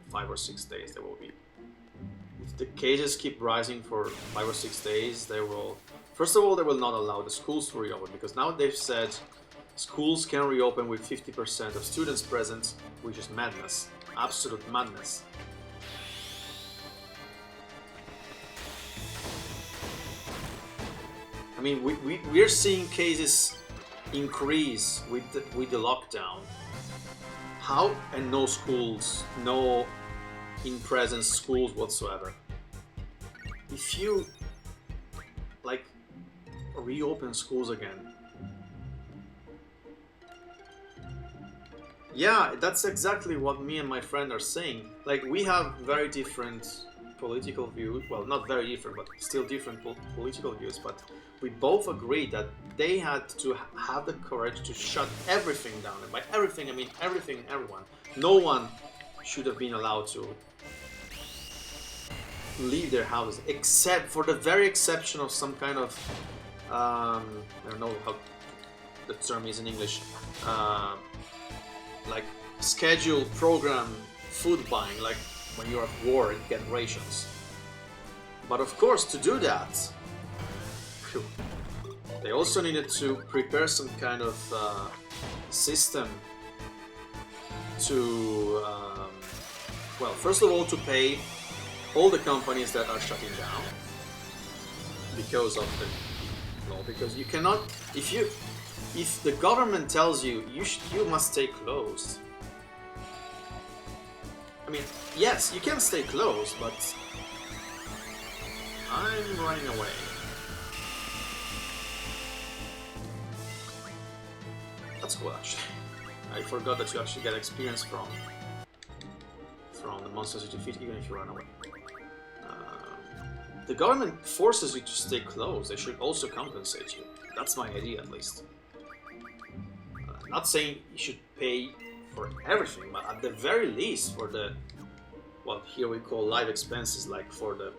5 or 6 days, there will be. If the cases keep rising for 5 or 6 days, they will. First of all, they will not allow the schools to reopen because now they've said schools can reopen with 50% of students present, which is madness. Absolute madness. I mean, we're seeing cases increase with the lockdown. How? And no schools, no in-presence schools whatsoever. If you, like, reopen schools again, yeah, that's exactly what me and my friend are saying. Like, we have very different political views. Well, not very different, but still different political views. But we both agree that they had to have the courage to shut everything down. And by everything, I mean everything, everyone. No one should have been allowed to leave their houses, except for the very exception of some kind of, I don't know how the term is in English, like scheduled program food buying, like when you're at war and get rations. But of course, to do that, they also needed to prepare some kind of system to, well, first of all, to pay all the companies that are shutting down because of the law. Because you cannot, if if the government tells you you must stay closed, I mean, yes, you can stay closed, but I'm running away. That's cool, actually. I forgot that you actually get experience from the monsters you defeat, even if you run away. The government forces you to stay close. They should also compensate you. That's my idea, at least. Not saying you should pay for everything, but at the very least for the, what here we call live expenses, like for the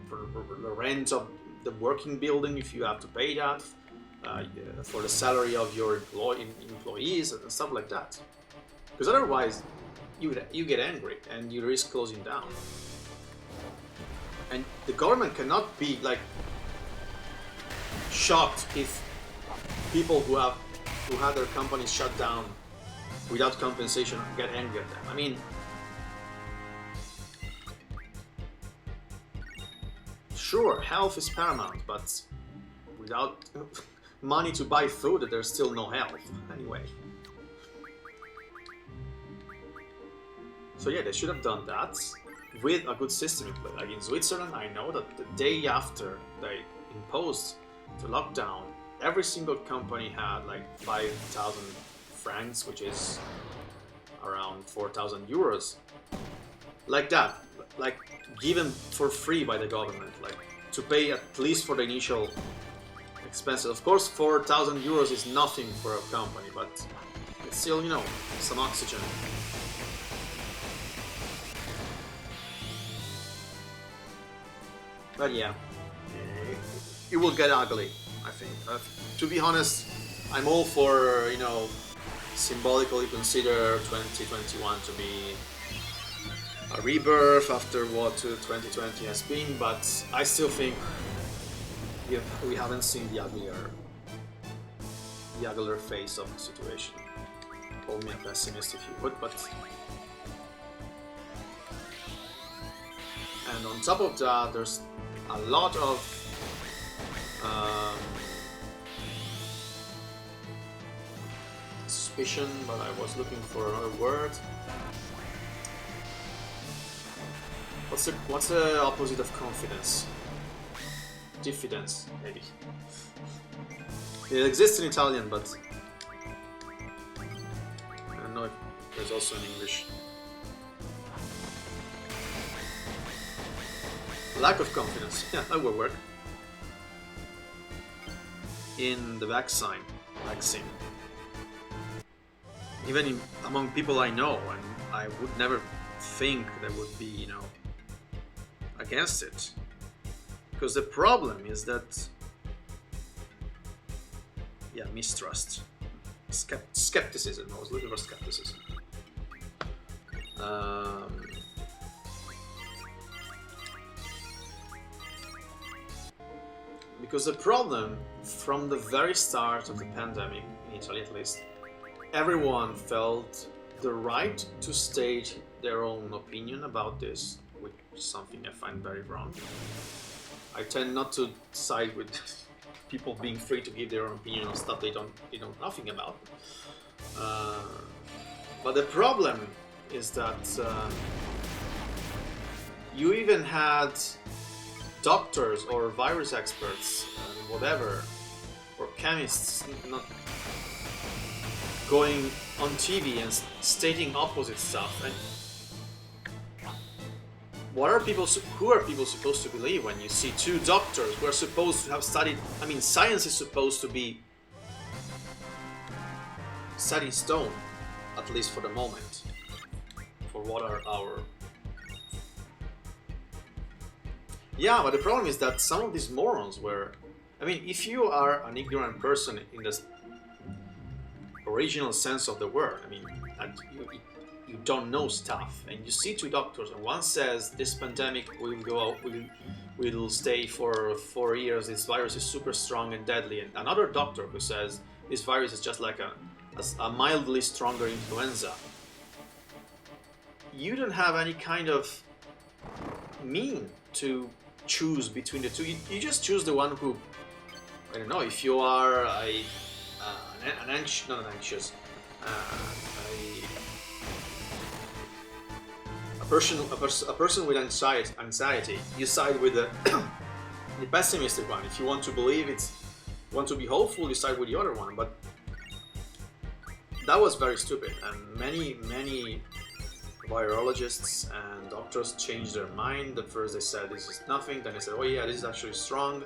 rent of the working building, if you have to pay that, for the salary of your employees and stuff like that. Because otherwise, you get angry and you risk closing down. And the government cannot be like shocked if people who had their companies shut down without compensation get angry at them. I mean, sure, health is paramount, but without money to buy food, there's still no health anyway. So yeah, they should have done that with a good system in place. Like in Switzerland, I know that the day after they imposed the lockdown, every single company had like 5,000 francs, which is around 4,000 euros. Like that, like given for free by the government, like to pay at least for the initial expenses. Of course, 4,000 euros is nothing for a company, but it's still, you know, some oxygen. But yeah, it will get ugly, I think. To be honest, I'm all for, you know, symbolically consider 2021 to be a rebirth after what 2020 has been, but I still think we haven't seen the uglier face of the situation. Call me a pessimist if you would, but... And on top of that, there's a lot of suspicion, but I was looking for another word. What's the opposite of confidence? Diffidence, maybe. It exists in Italian, but I don't know if there's also in English. Lack of confidence. Yeah, that would work. In the vaccine. Even among people I know, and I would never think they would be, you know, against it. Because the problem is that, yeah, mistrust. Skepticism. I was looking for skepticism. Because the problem, from the very start of the pandemic, in Italy at least, everyone felt the right to state their own opinion about this, which is something I find very wrong. I tend not to side with people being free to give their own opinion on stuff they know nothing about. But the problem is that you even had doctors or virus experts, whatever, or chemists not going on TV and stating opposite stuff. And who are people supposed to believe when you see two doctors who are supposed to have studied? I mean, science is supposed to be set in stone, at least for the moment, for what are our... Yeah, but the problem is that some of these morons were... I mean, if you are an ignorant person in the original sense of the word, I mean, and you don't know stuff, and you see two doctors, and one says this pandemic will stay for 4 years, this virus is super strong and deadly, and another doctor who says this virus is just like a mildly stronger influenza. You don't have any kind of mean to choose between the two. You just choose the one who, I don't know, if you are a not an anxious, a person with anxiety, you side with the the pessimistic one. If you want to believe want to be hopeful, you side with the other one. But that was very stupid, and many virologists and doctors changed their mind. At first they said this is nothing, then they said, oh yeah, this is actually strong.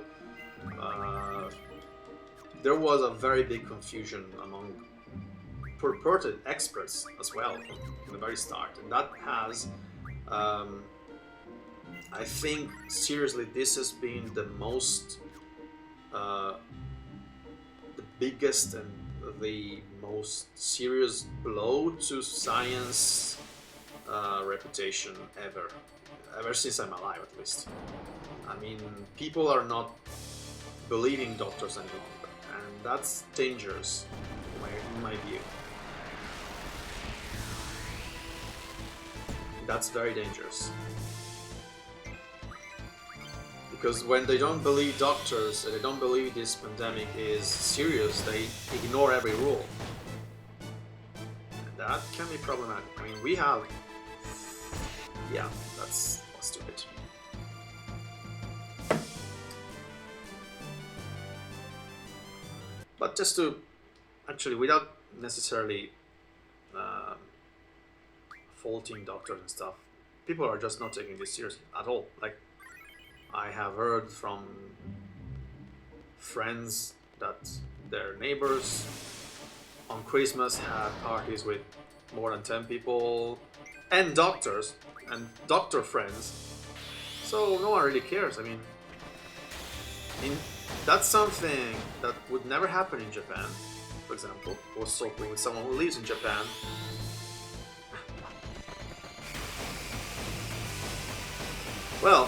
There was a very big confusion among purported experts as well from the very start, and that has, I think, seriously, this has been the most, the biggest and the most serious blow to science reputation ever since I'm alive, at least. I mean, people are not believing doctors any longer, and that's dangerous in my view. That's very dangerous. Because when they don't believe doctors and they don't believe this pandemic is serious, they ignore every rule. And that can be problematic. I mean, we have... Yeah, that's stupid. But just to... Actually, without necessarily faulting doctors and stuff, people are just not taking this seriously at all. Like, I have heard from friends that their neighbors on Christmas had parties with more than 10 people, and doctors and doctor friends, so no one really cares. I mean, that's something that would never happen in Japan, for example. I was talking with someone who lives in Japan. Well,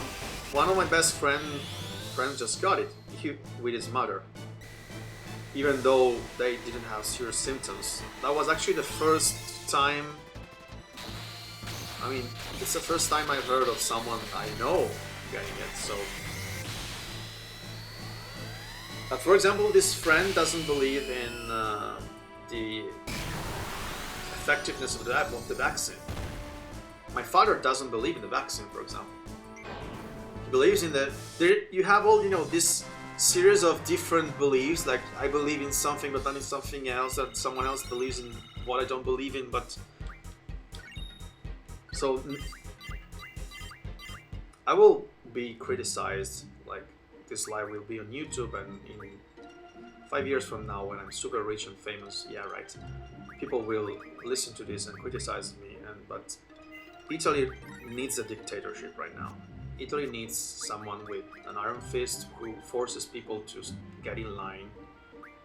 one of my best friends just got it with his mother, even though they didn't have serious symptoms. That was actually the first time. I mean, it's the first time I've heard of someone I know getting it. So, but for example, this friend doesn't believe in the effectiveness of the vaccine. My father doesn't believe in the vaccine, for example. He believes in you have all, this series of different beliefs, like I believe in something but not in something else, and someone else believes in what I don't believe in, but... So, I will be criticized, like this live will be on YouTube, and in 5 years from now, when I'm super rich and famous, yeah, right, people will listen to this and criticize me, but Italy needs a dictatorship right now. Italy needs someone with an iron fist who forces people to get in line,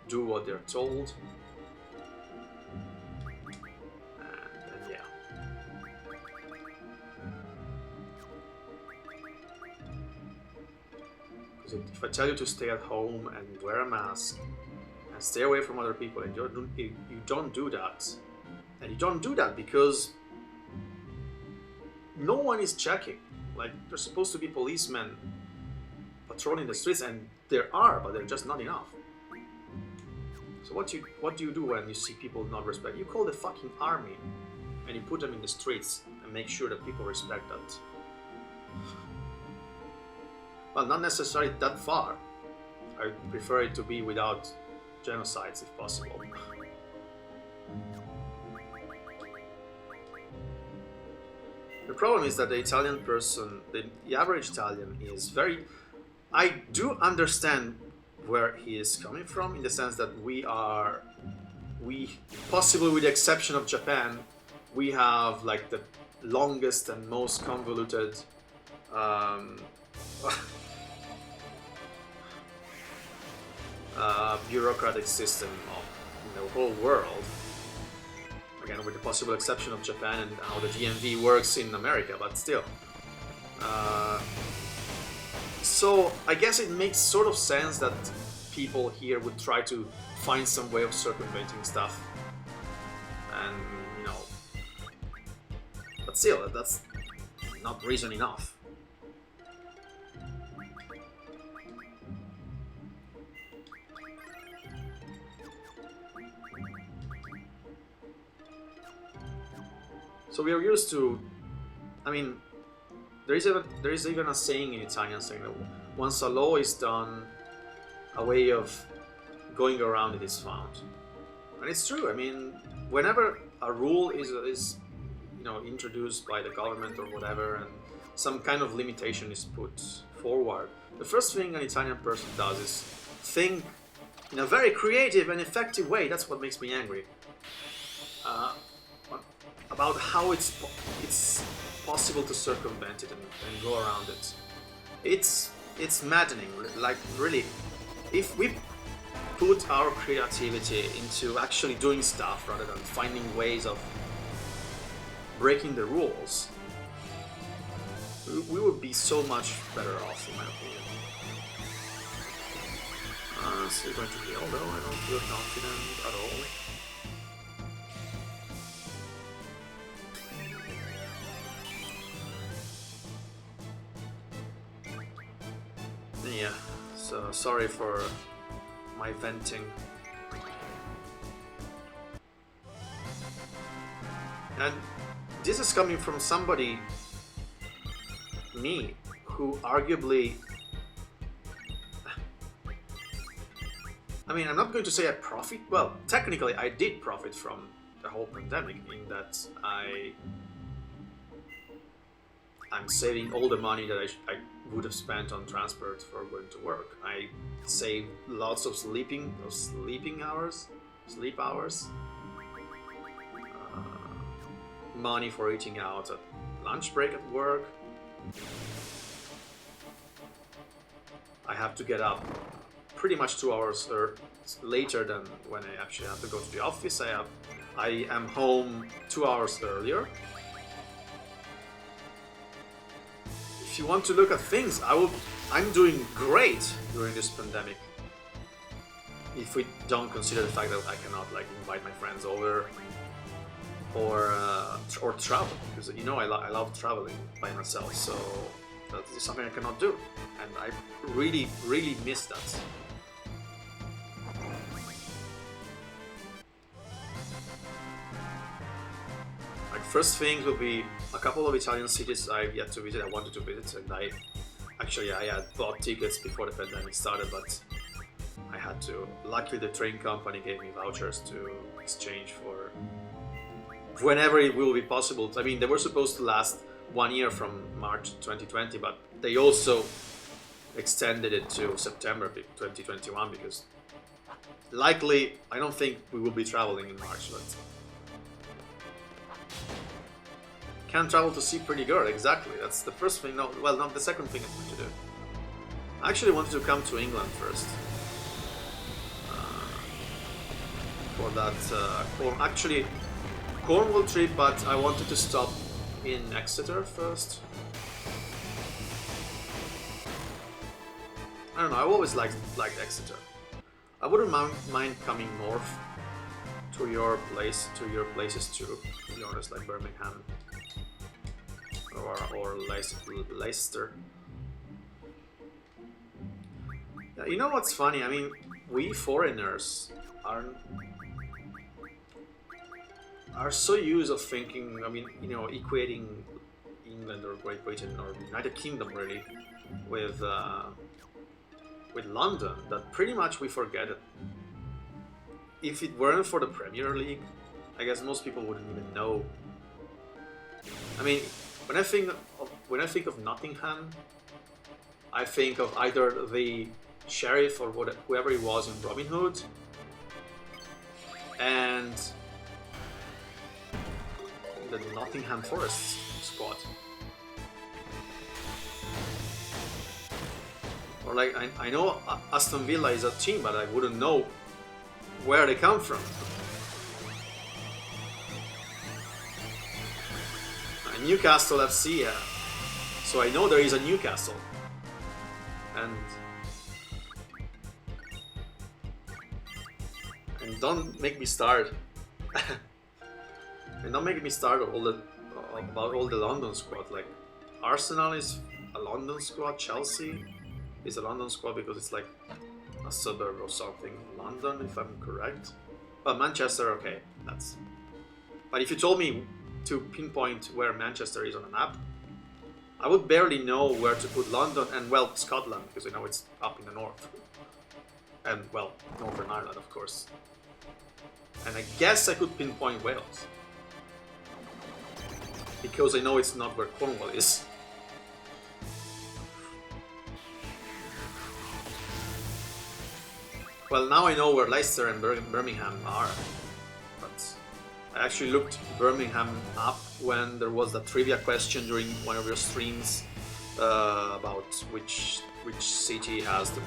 do what they're told, and yeah. Because if I tell you to stay at home and wear a mask and stay away from other people, and you don't do that, and you don't do that because no one is checking. Like, there's supposed to be policemen patrolling the streets, and there are, but they're just not enough. So what do you do when you see people not respect? You call the fucking army, and you put them in the streets and make sure that people respect that. Well, not necessarily that far. I prefer it to be without genocides if possible. The problem is that the Italian person, the average Italian, is very... I do understand where he is coming from, in the sense that we, possibly with the exception of Japan, we have like the longest and most convoluted bureaucratic system of the whole world. Again, with the possible exception of Japan and how the DMV works in America, but still. So I guess it makes sort of sense that people here would try to find some way of circumventing stuff. And, but still, that's not reason enough. So we are used to, I mean, there is even a saying in Italian saying that once a law is done, a way of going around it is found. And it's true. I mean, whenever a rule is introduced by the government or whatever, and some kind of limitation is put forward, the first thing an Italian person does is think in a very creative and effective way. That's what makes me angry. About how it's possible to circumvent it and go around it. It's maddening. Like, really, if we put our creativity into actually doing stuff rather than finding ways of breaking the rules, we would be so much better off, in my opinion. Still going to heal, though. I don't feel confident at all. Yeah, so sorry for my venting. And this is coming from somebody, me, who arguably, I mean, I'm not going to say I profit, well, technically I did profit from the whole pandemic in that I'm saving all the money that I would have spent on transport for going to work. I saved lots of sleep hours, money for eating out at lunch break at work. I have to get up pretty much 2 hours later than when I actually have to go to the office. I am home 2 hours earlier. If you want to look at things, I'm doing great during this pandemic. If we don't consider the fact that I cannot invite my friends over or travel, because I love traveling by myself, so that is something I cannot do, and I really miss that. First things will be a couple of Italian cities I've yet to visit. I wanted to visit, and I had bought tickets before the pandemic started, but I had to. Luckily, the train company gave me vouchers to exchange for whenever it will be possible. I mean, they were supposed to last 1 year from March 2020, but they also extended it to September 2021 because likely, I don't think we will be traveling in March, but can't travel to see pretty girl, exactly. That's the first thing. No, the second thing I'm going to do. I actually wanted to come to England first for that Cornwall trip, but I wanted to stop in Exeter first. I don't know. I've always liked Exeter. I wouldn't mind coming north to your places too. To be honest, like Birmingham. Or Leicester. Yeah, you know what's funny? I mean, we foreigners are so used of thinking. I mean, equating England or Great Britain or United Kingdom really with London that pretty much we forget it. If it weren't for the Premier League, I guess most people wouldn't even know. I mean, when I think of Nottingham, I think of either the sheriff or whoever he was in Robin Hood, and the Nottingham Forest squad. Or I know Aston Villa is a team, but I wouldn't know where they come from. Newcastle FC, so I know there is a Newcastle, and don't make me start, and don't make me start about all the London squad. Like Arsenal is a London squad, Chelsea is a London squad because it's like a suburb or something of London, if I'm correct. But Manchester, okay, that's. But if you told me to pinpoint where Manchester is on a map, I would barely know where to put London and, well, Scotland, because I know it's up in the north. And, well, Northern Ireland, of course. And I guess I could pinpoint Wales. Because I know it's not where Cornwall is. Well, now I know where Leicester and Birmingham are. But I actually looked Birmingham up when there was that trivia question during one of your streams about which city has the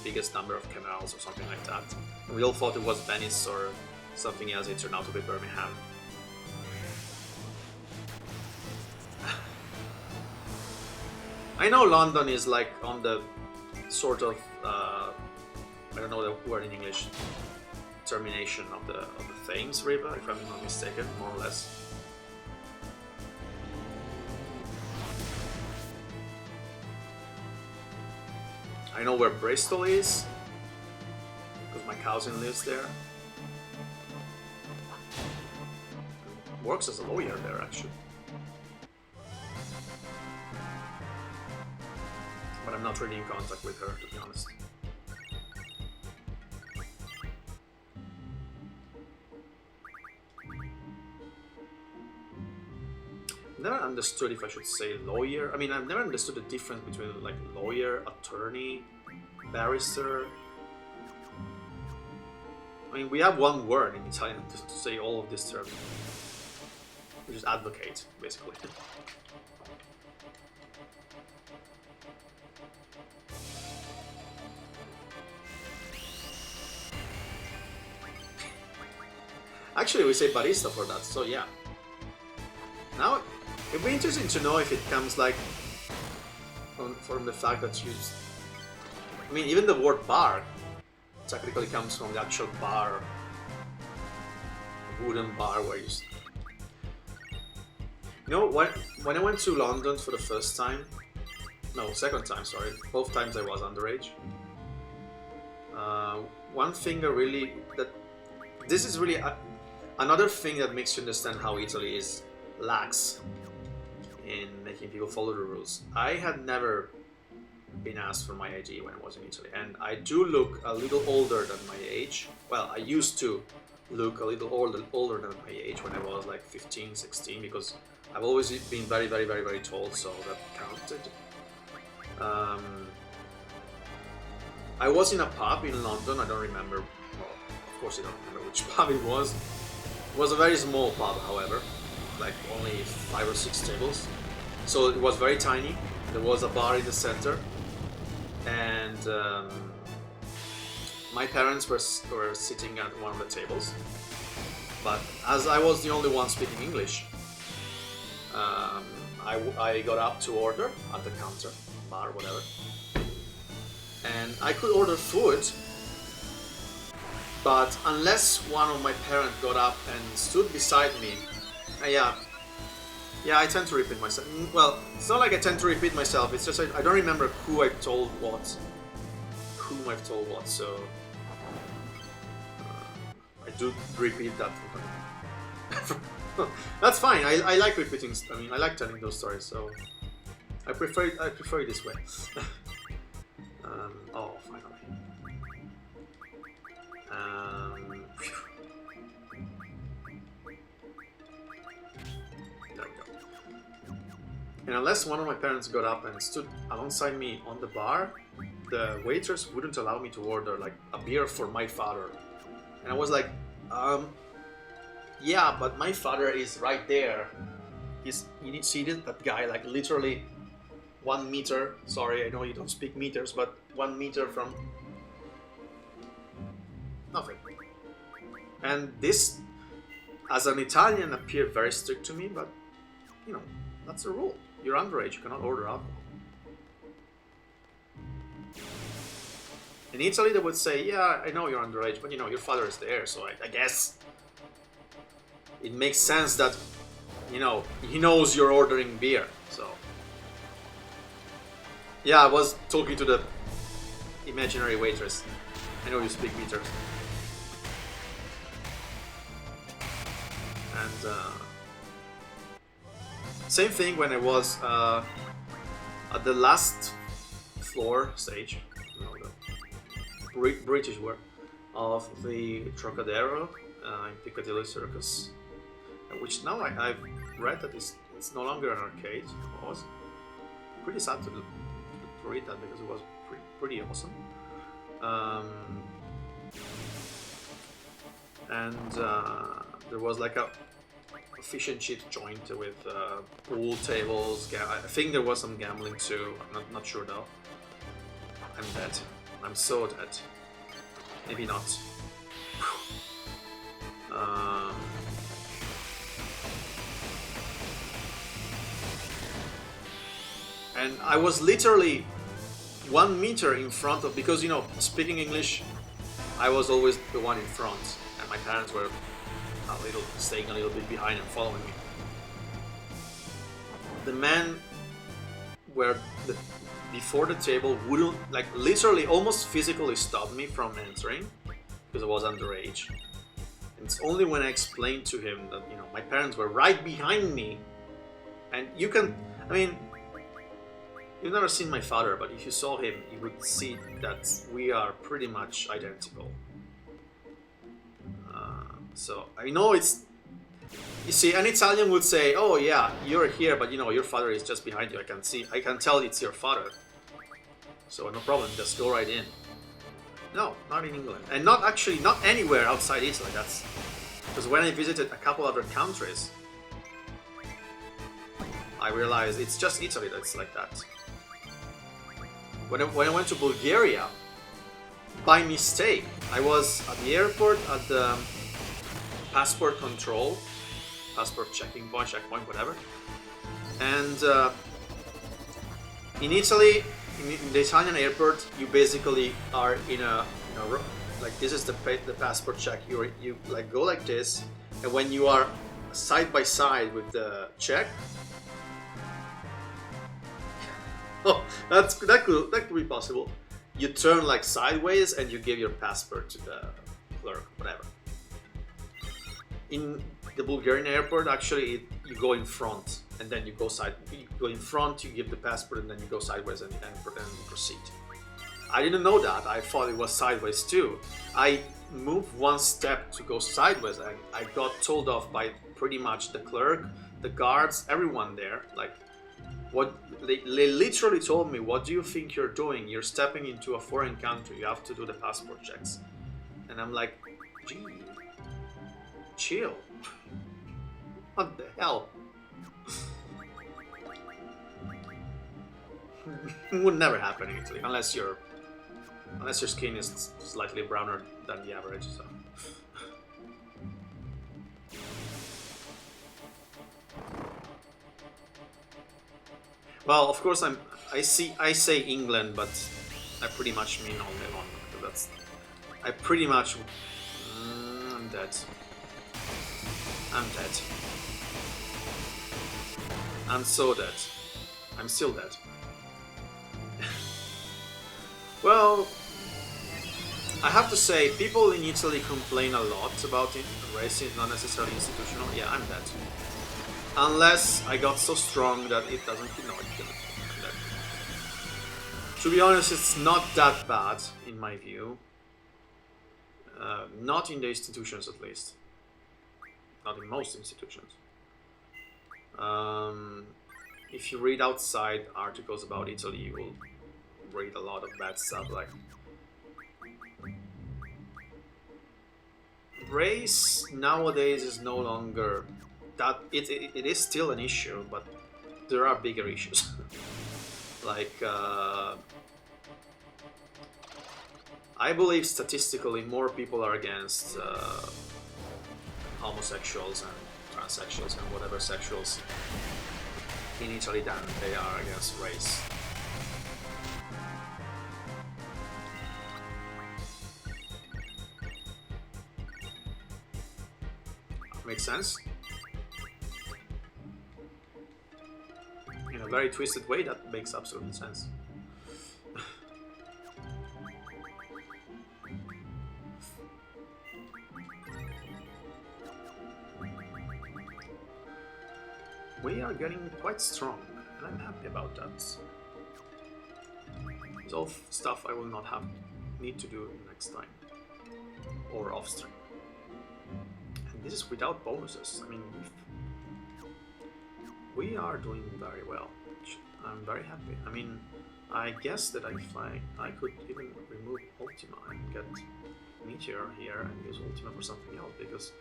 biggest number of canals or something like that. And we all thought it was Venice or something else. It turned out to be Birmingham. I know London is like on the sort of I don't know the word in English, termination of the Thames River, if I'm not mistaken, more or less. I know where Bristol is, because my cousin lives there. Works as a lawyer there, actually. But I'm not really in contact with her, to be honest. Never understood if I should say lawyer. I mean, I've never understood the difference between like lawyer, attorney, barrister. I mean, we have one word in Italian to say all of these terms, which is advocate, basically. Actually, we say barista for that, so yeah. Now, it'd be interesting to know if it comes like from the fact that you... I mean, even the word bar technically comes from the actual bar, wooden bar where you... You know, when I went to London for the first time, no, second time, sorry, both times I was underage, one thing I really... This is really another thing that makes you understand how Italy is lax in making people follow the rules. I had never been asked for my ID when I was in Italy, and I do look a little older than my age. Well, I used to look a little older than my age when I was like 15, 16, because I've always been very, very, very, very tall, so that counted. I was in a pub in London, I don't remember, well, of course I don't remember which pub it was. It was a very small pub, however, like only 5 or 6 tables. So it was very tiny. There was a bar in the center, and my parents were sitting at one of the tables. But as I was the only one speaking English, I got up to order at the counter, bar, whatever. And I could order food, but unless one of my parents got up and stood beside me, yeah, I tend to repeat myself. Well, it's not like I tend to repeat myself, it's just I don't remember whom I've told what, so I do repeat that. That's fine, I like repeating, I mean, I like telling those stories, so I prefer it this way. Oh, finally. There we go. And unless one of my parents got up and stood alongside me on the bar, the waiters wouldn't allow me to order like a beer for my father. And I was like, yeah, but my father is right there. You need to see that guy, like literally 1 meter. Sorry, I know you don't speak meters, but 1 meter from nothing. And this, as an Italian, appeared very strict to me, but you know, that's a rule. You're underage, you cannot order alcohol. In Italy, they would say, yeah, I know you're underage, but you know, your father is there, so I guess it makes sense that, you know, he knows you're ordering beer, so. Yeah, I was talking to the imaginary waitress. I know you speak meters. And Same thing when I was at the last floor stage, you know, the British word, of the Trocadero in Piccadilly Circus, which now I've read that it's no longer an arcade. It was pretty sad to read that because it was pretty awesome. And there was like a fish and chip joint with pool tables. I think there was some gambling too. I'm not sure though. I'm dead. I'm so dead. Maybe not. And I was literally 1 meter in front of, because you know, speaking English, I was always the one in front, and my parents were staying a little bit behind and following me. The man before the table wouldn't, like, literally almost physically stop me from entering because I was underage. And it's only when I explained to him that, you know, my parents were right behind me, and you can, I mean, you've never seen my father, but if you saw him, you would see that we are pretty much identical. So I know it's, you see, an Italian would say, "Oh yeah, you're here, but you know your father is just behind you. I can tell it's your father. So no problem, just go right in." No, not in England, and not anywhere outside Italy. That's because when I visited a couple other countries, I realized it's just Italy that's like that. When I went to Bulgaria, by mistake, I was at the airport at the passport control, passport checkpoint, whatever. And in Italy, in the Italian airport, you basically are in a, like, this is the passport check. You like go like this, and when you are side by side with the check, oh, that could be possible. You turn like sideways and you give your passport to the clerk, whatever. In the Bulgarian airport, actually, you go in front and then you go in front, you give the passport, and then you go sideways and proceed. I didn't know that. I thought it was sideways too. I moved 1 step to go sideways, and I got told off by pretty much the clerk, the guards, everyone there. Like, what they literally told me, "What do you think you're doing? You're stepping into a foreign country. You have to do the passport checks." And I'm like, "Gee, chill. What the hell?" It would never happen in Italy unless your skin is slightly browner than the average. So. Well, of course, I say England, but I pretty much mean only London. Because I pretty much. I'm dead. I'm dead. I'm so dead. I'm still dead. Well, I have to say, people in Italy complain a lot about it. Racing is not necessarily institutional. Yeah, I'm dead. Unless I got so strong that it doesn't. No, it didn't. To be honest, it's not that bad in my view. Not in the institutions, at least. Not in most institutions. If you read outside articles about Italy, you will read a lot of bad stuff, like race nowadays is no longer that it is still an issue, but there are bigger issues. Like I believe statistically more people are against homosexuals and transsexuals and whatever sexuals in Italy than they are against race. Makes sense? In a very twisted way, that makes absolute sense. we are getting quite strong, and I'm happy about that. It's all stuff I will not need to do next time, or off stream. And this is without bonuses. I mean, we are doing very well. I'm very happy. I mean, I guess that if I could even remove Ultima and get Meteor here and use Ultima for something else, because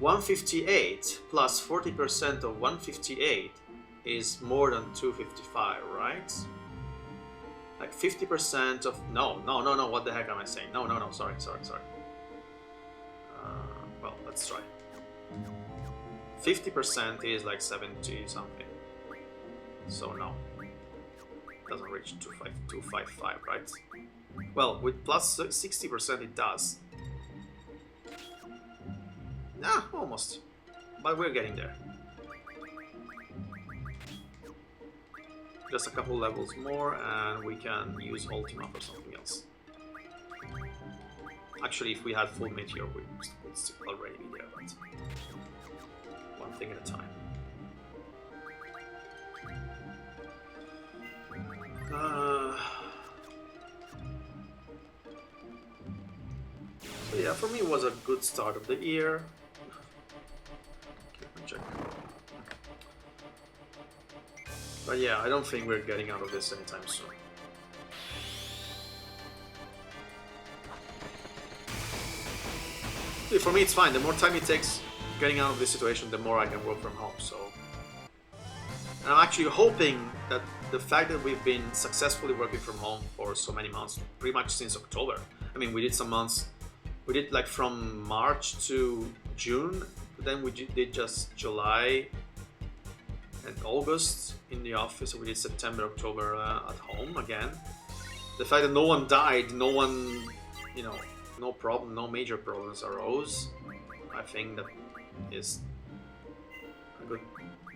158 plus 40% of 158 is more than 255, right? Like 50% of... No, what the heck am I saying? No, sorry. Well, let's try. 50% is like 70 something. So no. Doesn't reach 255, right? Well, with plus 60% it does. Nah, almost. But we're getting there. Just a couple levels more and we can use Ultima for something else. Actually, if we had full Meteor, we would still already be there, but one thing at a time. So yeah, for me it was a good start of the year. Let me check. But yeah, I don't think we're getting out of this anytime soon. For me it's fine. The more time it takes getting out of this situation, the more I can work from home. So, and I'm actually hoping that the fact that we've been successfully working from home for so many months, pretty much since October. I mean, we did some months, we did like from March to June, but then we did just July and August in the office, so we did September, October at home again. The fact that no one died, no one, you know, no problem, no major problems arose, I think that is a good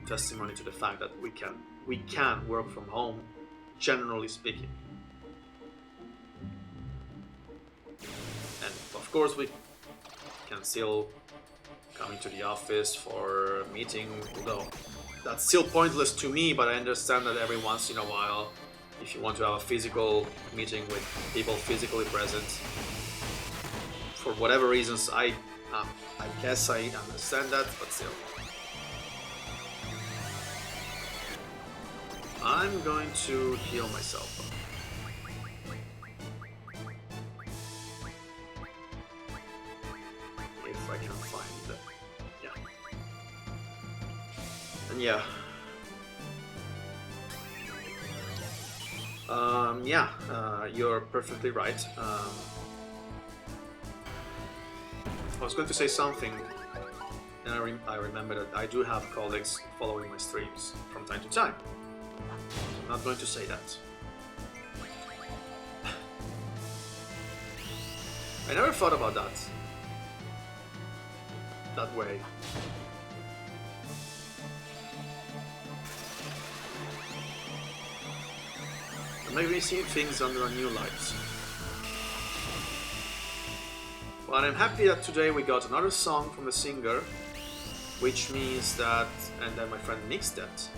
testimony to the fact that we can work from home, generally speaking. And of course we can still come into the office for a meeting, although that's still pointless to me, but I understand that every once in a while, if you want to have a physical meeting with people physically present, for whatever reasons, I guess I understand that, but still. I'm going to heal myself. If I can find it. Yeah. And yeah. You're perfectly right. I was going to say something, and I remember that I do have colleagues following my streams from time to time. I'm not going to say that. I never thought about that way. Maybe see things under a new light. Well, I'm happy that today we got another song from the singer, which means that, and then my friend mixed that,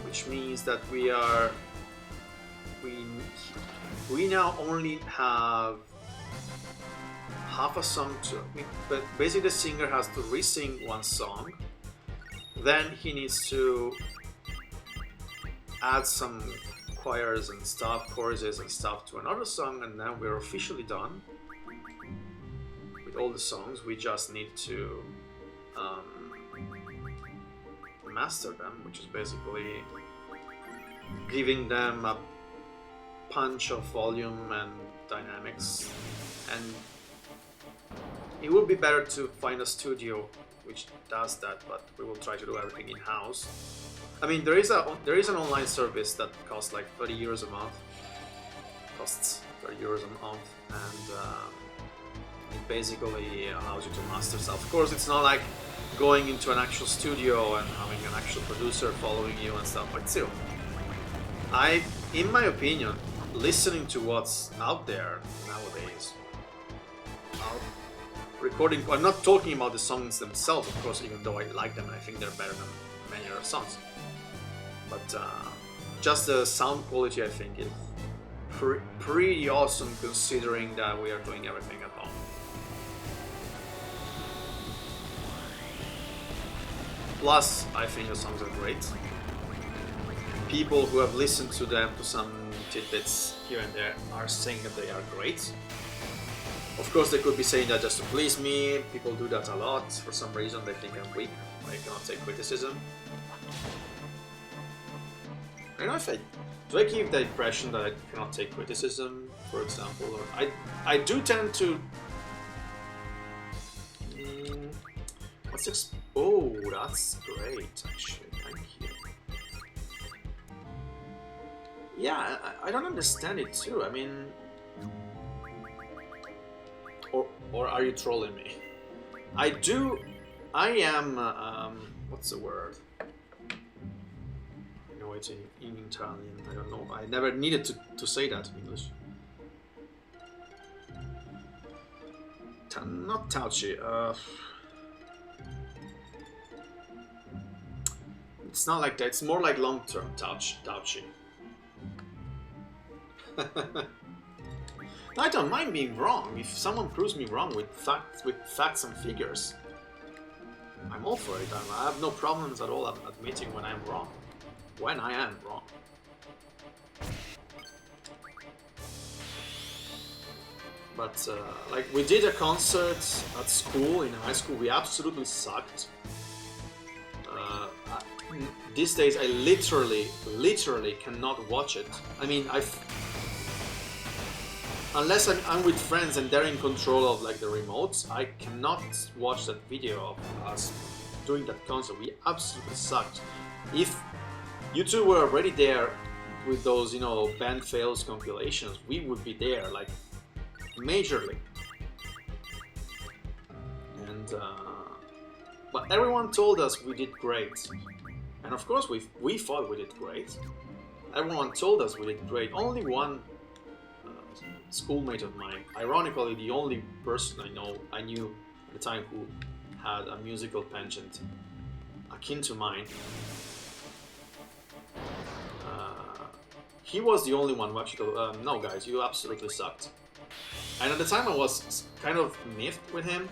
which means that we now only have half a song but basically the singer has to re-sing one song, then he needs to add some choirs and stuff, choruses and stuff to another song, and then we're officially done with all the songs. We just need to master them, which is basically giving them a punch of volume and dynamics. And it would be better to find a studio which does that, but we will try to do everything in-house. I mean, there is an online service that costs like 30 euros a month. Costs 30 euros a month, and it basically allows you to master stuff. Of course, it's not like going into an actual studio and having an actual producer following you and stuff, but still, in my opinion, listening to what's out there nowadays, recording. I'm not talking about the songs themselves, of course, even though I like them and I think they're better than many other songs. But just the sound quality, I think, is pretty awesome considering that we are doing everything at home. Plus, I think the songs are great. People who have listened to them, to some tidbits here and there, are saying that they are great. Of course, they could be saying that just to please me. People do that a lot. For some reason, they think I'm weak. I cannot take criticism. I don't know if do I give the impression that I cannot take criticism, for example, or I do tend to. Oh, that's great, actually. Thank you. Yeah, I don't understand it too. I mean, or are you trolling me? I am. What's the word? I know it's in Italian. I don't know. I never needed to say that in English. Not touchy. It's not like that. It's more like long-term touchy. I don't mind being wrong. If someone proves me wrong with facts and figures, I'm all for it. I have no problems at all admitting when I'm wrong. When I am wrong. But like we did a concert at school, in high school. We absolutely sucked. These days, I literally cannot watch it. I mean, unless I'm with friends and they're in control of like the remotes, I cannot watch that video of us doing that concert. We absolutely sucked. If you two were already there with those, you know, band fails compilations, we would be there like majorly. And but everyone told us we did great. And of course, we thought we did great. Everyone told us we did great. Only one schoolmate of mine, ironically the only person I knew at the time who had a musical penchant akin to mine, he was the only one who actually told, no guys, you absolutely sucked. And at the time I was kind of miffed with him.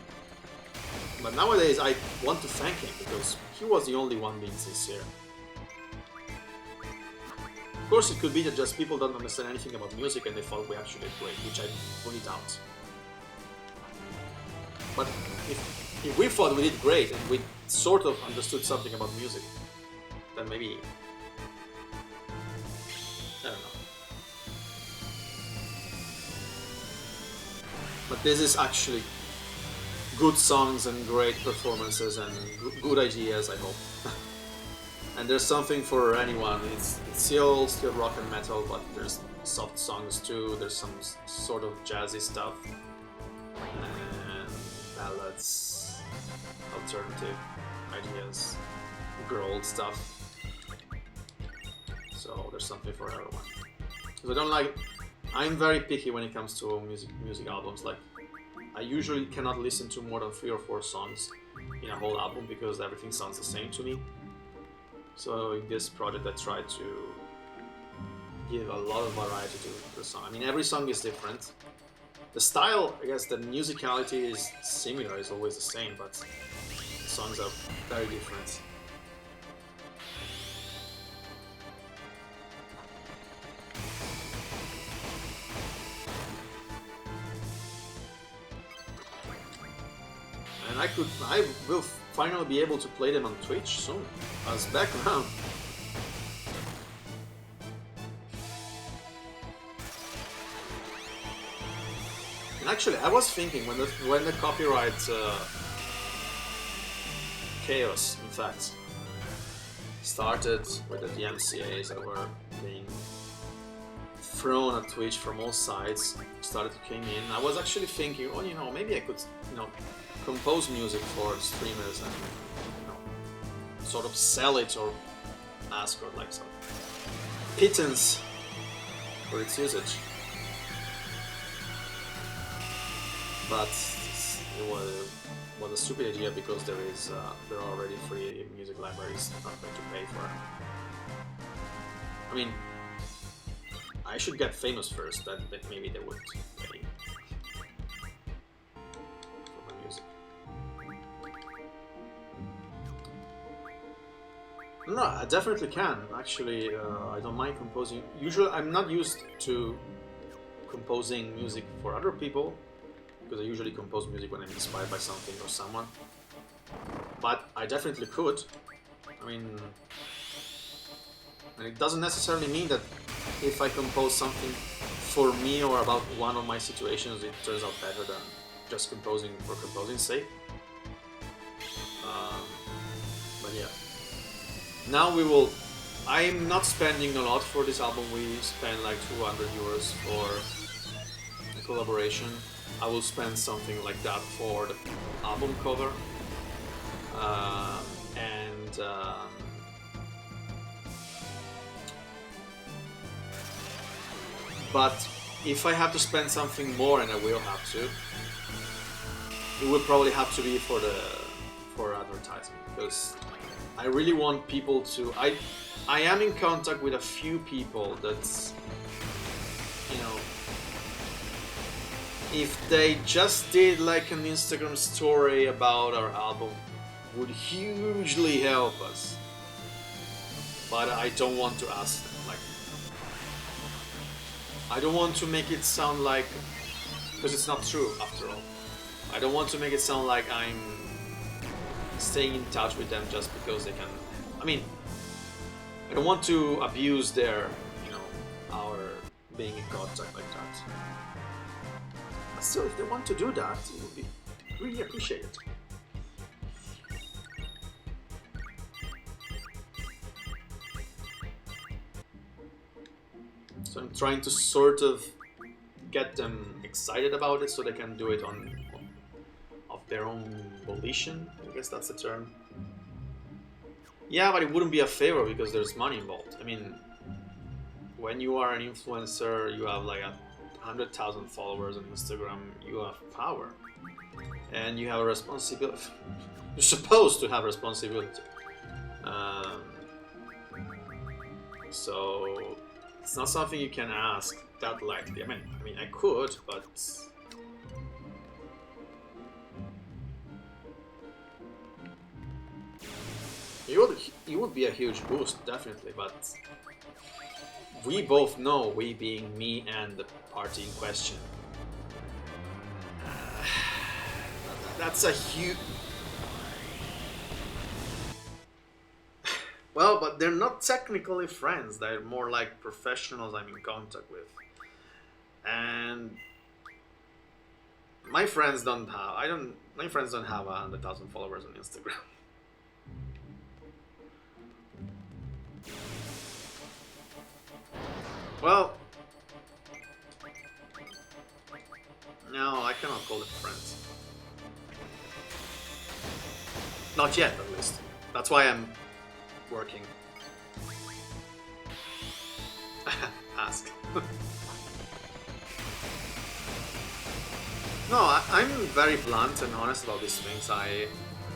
But nowadays I want to thank him because he was the only one being sincere. Of course, it could be that just people don't understand anything about music and they thought we actually did great, which I really doubt. But if we thought we did great and we sort of understood something about music, then maybe, I don't know. But this is actually good songs and great performances and good ideas, I hope. And there's something for anyone. It's still rock and metal, but there's soft songs too. There's some sort of jazzy stuff and ballads, alternative ideas, girl stuff. So there's something for everyone. Because I'm very picky when it comes to music albums. Like, I usually cannot listen to more than 3 or 4 songs in a whole album because everything sounds the same to me. So in this project I tried to give a lot of variety to the song. I mean, every song is different. The style, I guess the musicality is similar, it's always the same, but the songs are very different. And I will finally be able to play them on Twitch soon, as background. And actually, I was thinking when the copyright chaos, in fact, started with the DMCAs that were being thrown at Twitch from all sides, started to come in. I was actually thinking, oh, you know, maybe I could, you know, compose music for streamers and, you know, sort of sell it or ask for like some pittance for its usage. But was a stupid idea because there are already free music libraries. I'm not going to pay for it. I mean, I should get famous first, then maybe they would pay for my music. No, I definitely can. Actually, I don't mind composing. Usually, I'm not used to composing music for other people, because I usually compose music when I'm inspired by something or someone. But I definitely could. I mean, and it doesn't necessarily mean that if I compose something for me or about one of my situations, it turns out better than just composing for composing's sake. But yeah. Now we will... I'm not spending a lot for this album. We spent like 200 euros for a collaboration. I will spend something like that for the album cover. But if I have to spend something more, and I will have to, it will probably have to be for advertising, because I really want people to... I am in contact with a few people that's, you know, if they just did like an Instagram story about our album, would hugely help us. But I don't want to ask them. Like, I don't want to make it sound like, because it's not true after all. I don't want to make it sound like I'm staying in touch with them just because they can. I mean, I don't want to abuse their, you know, our being in contact like that. But still, if they want to do that, it would be really appreciated. So I'm trying to sort of get them excited about it so they can do it of their own volition. I guess that's the term. Yeah, but it wouldn't be a favor because there's money involved. I mean, when you are an influencer, you have like 100,000 followers on Instagram, you have power. And you have a responsibility. You're supposed to have responsibility. So it's not something you can ask that lightly. I mean, I could, but it would be a huge boost, definitely. But we both know, we being me and the party in question, that's a huge... Well, but they're not technically friends. They're more like professionals I'm in contact with. And my friends don't have... My friends don't have 100,000 followers on Instagram. Well, no, I cannot call them friends. Not yet, at least. That's why I'm working. Ask. No, I'm very blunt and honest about these things.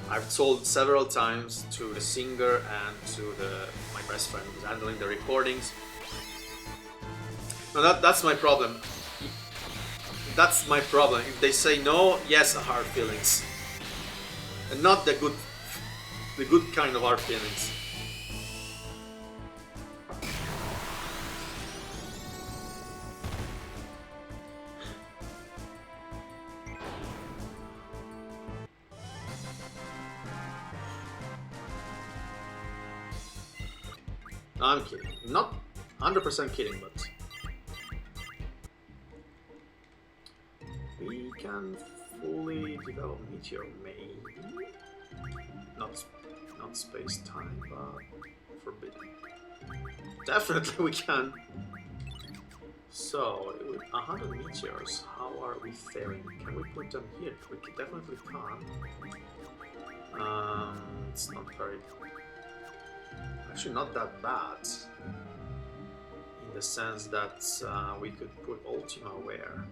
I've told several times to the singer and to my best friend who's handling the recordings. No, that's my problem. That's my problem. If they say no, yes, hard feelings, and not the good kind of hard feelings. No, I'm kidding. Not 100% kidding, but we can fully develop Meteor, maybe. Not space-time, but forbidden. Definitely we can. So, with 100 meteors, how are we faring? Can we put them here? We definitely can. It's not very... Actually, not that bad. In the sense that we could put Ultima where?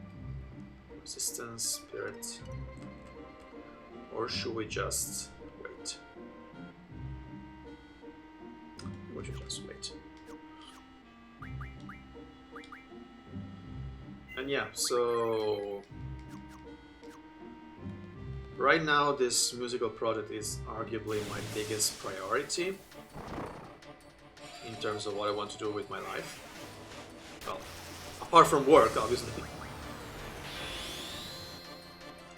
Resistance, Spirit... Or should we just wait? We should just wait. And yeah, so right now this musical project is arguably my biggest priority in terms of what I want to do with my life. Well, apart from work, obviously.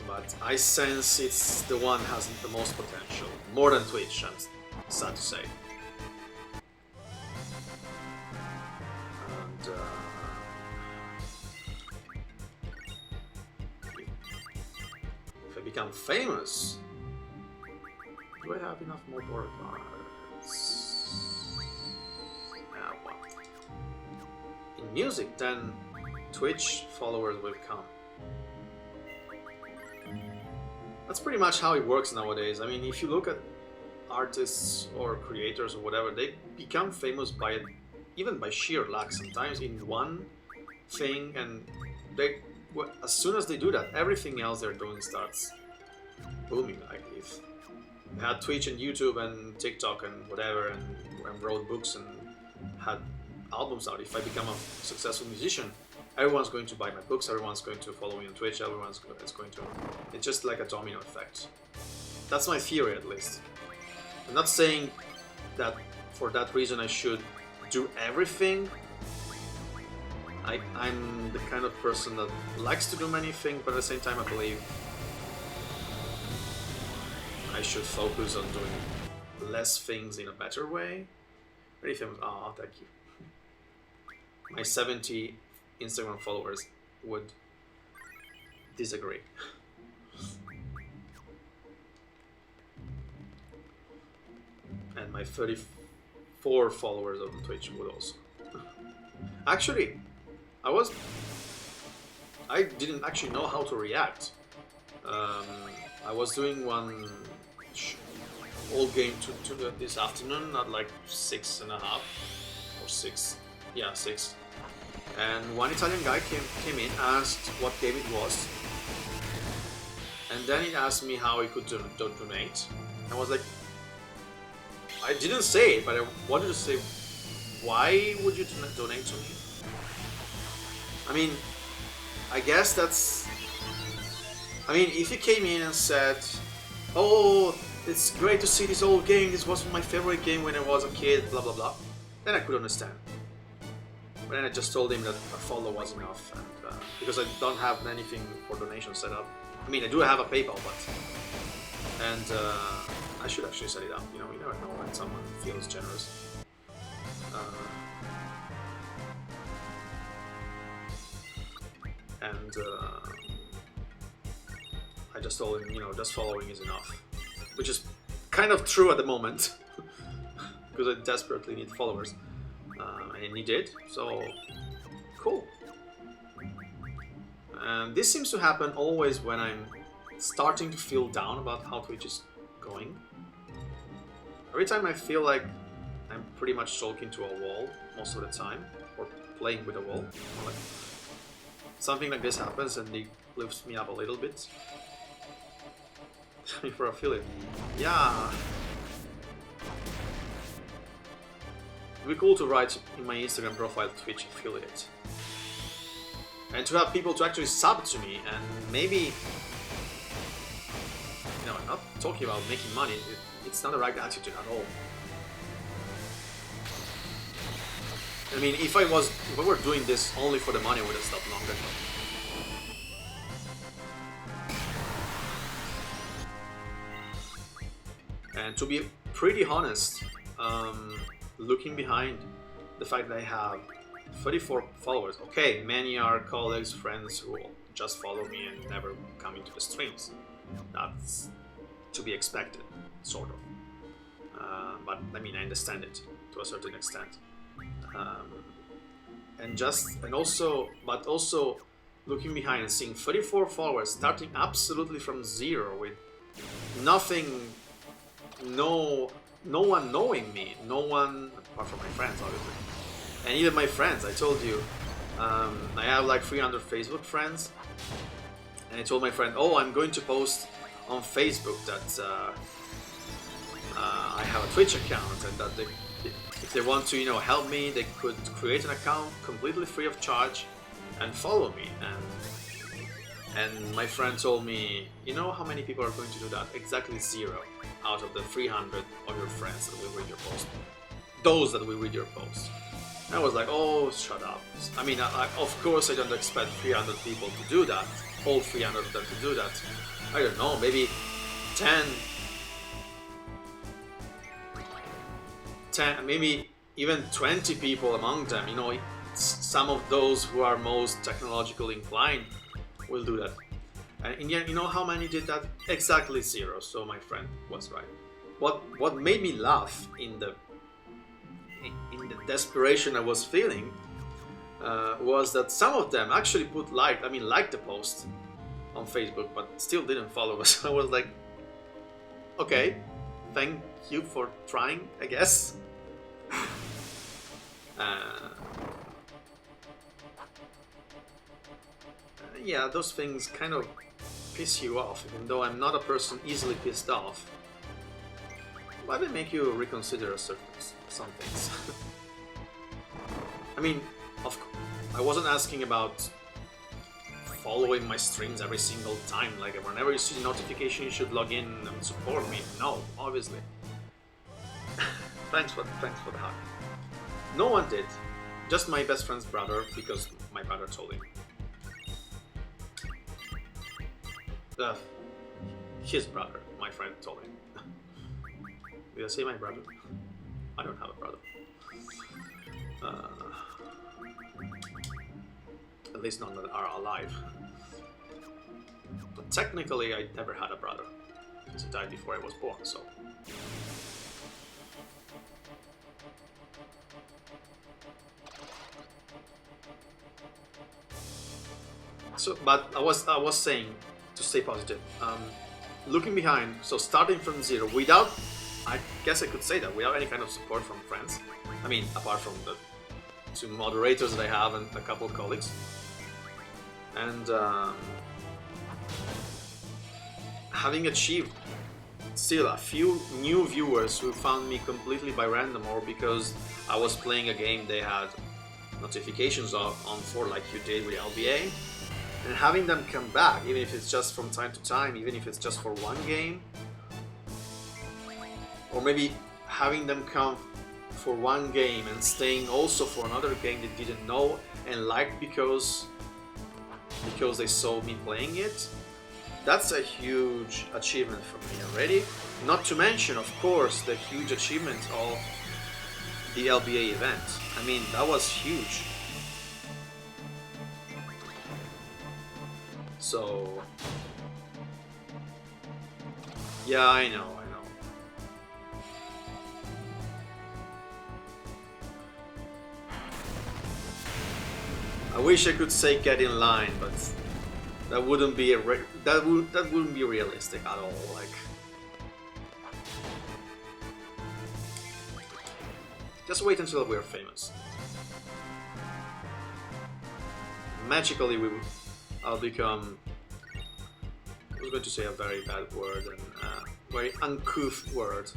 But I sense it's the one that has the most potential. More than Twitch, I'm sad to say. And if I become famous, do I have enough more board cards? Well. In music, then Twitch followers will come. That's pretty much how it works nowadays. I mean, if you look at artists or creators or whatever, they become famous by even by sheer luck sometimes in one thing, and they as soon as they do that, everything else they're doing starts booming. Like if they had Twitch and YouTube and TikTok and whatever, and wrote books and had albums out. If I become a successful musician, everyone's going to buy my books, everyone's going to follow me on Twitch, everyone's going to... It's just like a domino effect. That's my theory, at least. I'm not saying that for that reason I should do everything. I'm the kind of person that likes to do many things, but at the same time I believe I should focus on doing less things in a better way. Very famous. Oh, thank you. My 70 Instagram followers would disagree. And my 34 followers on Twitch would also. Actually, I didn't actually know how to react. I was doing one old game to this afternoon at like 6:30 or 6. Yeah, 6. And one Italian guy came in, asked what game it was, and then he asked me how he could donate. I was like, I didn't say it, but I wanted to say, why would you donate to me? I mean, I guess that's... I mean, if he came in and said, oh, it's great to see this old game, this was my favorite game when I was a kid, blah blah blah, then I could understand. But then I just told him that a follow was enough, and because I don't have anything for donation set up. I mean, I do have a PayPal, but... And I should actually set it up, you know, you never know when someone feels generous. I just told him, you know, just following is enough. Which is kind of true at the moment, because I desperately need followers. And he did, so cool. And this seems to happen always when I'm starting to feel down about how Twitch is going. Every time I feel like I'm pretty much talking to a wall most of the time, or playing with a wall, like something like this happens and it lifts me up a little bit. Before I feel it. Yeah. It'd be cool to write in my Instagram profile Twitch affiliate. And to have people to actually sub to me, and maybe... You know, I'm not talking about making money, it's not the right attitude at all. I mean, if I were doing this only for the money, I would have stopped long ago. And to be pretty honest, looking behind the fact that I have 34 followers, okay, many are colleagues, friends who just follow me and never come into the streams. That's to be expected, sort of. But I mean, I understand it to a certain extent. But also looking behind and seeing 34 followers starting absolutely from zero with nothing, no one knowing me, no one apart from my friends, obviously. And even my friends, I told you, I have like 300 Facebook friends, and I told my friend, oh, I'm going to post on Facebook that I have a Twitch account, and that if they want to, help me, they could create an account completely free of charge and follow me. And my friend told me, you know how many people are going to do that? Exactly 0 out of the 300 of your friends that will read your post. Those that will read your post. And I was like, oh, shut up. I mean, of course I don't expect 300 people to do that. All 300 of them to do that. I don't know, maybe 10, maybe even 20 people among them. Some of those who are most technologically inclined will do that. And in the end, you know how many did that? Exactly 0. So my friend was right. What made me laugh in the desperation I was feeling was that some of them actually liked the post on Facebook, but still didn't follow us. I was like, okay, thank you for trying, I guess. Yeah, those things kind of piss you off, even though I'm not a person easily pissed off. Why they make you reconsider some things? I mean, I wasn't asking about following my streams every single time. Like, whenever you see a notification, you should log in and support me. No, obviously. Thanks for the hug. No one did. Just my best friend's brother, because my brother told him. His brother, my friend, told him. Did I say my brother? I don't have a brother. At least none that are alive. But technically, I never had a brother, because he died before I was born, so... But I was saying, to stay positive, looking behind, so starting from 0, without, I guess I could say that, without any kind of support from friends. I mean, apart from the 2 moderators that I have and a couple of colleagues. And having achieved still a few new viewers who found me completely by random, or because I was playing a game they had notifications on for, like you did with LBA. And having them come back, even if it's just from time to time, even if it's just for one game, or maybe having them come for one game and staying also for another game they didn't know and liked because they saw me playing it, that's a huge achievement for me already. Not to mention, of course, the huge achievement of the LBA event. I mean, that was huge. So, yeah, I know. I wish I could say get in line, but that wouldn't be that wouldn't be realistic at all. Like, just wait until we're famous. Magically, I'll become, I was going to say a very bad word, and very uncouth word.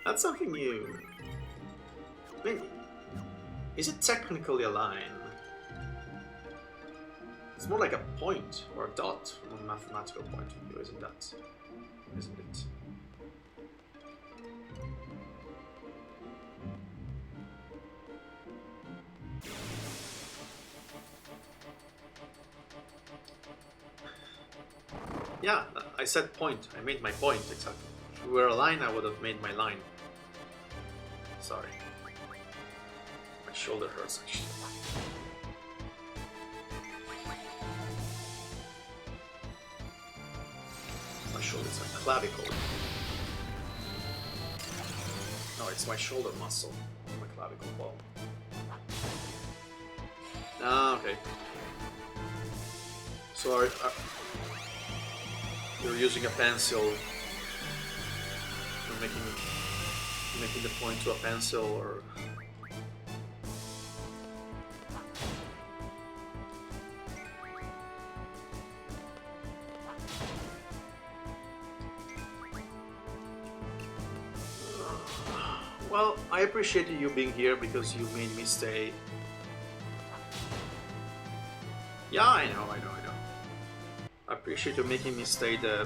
That's something new. I mean, is it technically a line? It's more like a point or a dot from a mathematical point of view, isn't that? Isn't it? Yeah, I said point. I made my point, exactly. If we were a line, I would have made my line. Sorry. My shoulder hurts, actually. My shoulder's a clavicle. No, it's my shoulder muscle. My clavicle bone. Ah, okay. So you're using a pencil, you're making the point to a pencil, or Well, I appreciate you being here because you made me stay. Yeah, I know. I appreciate you making me stay the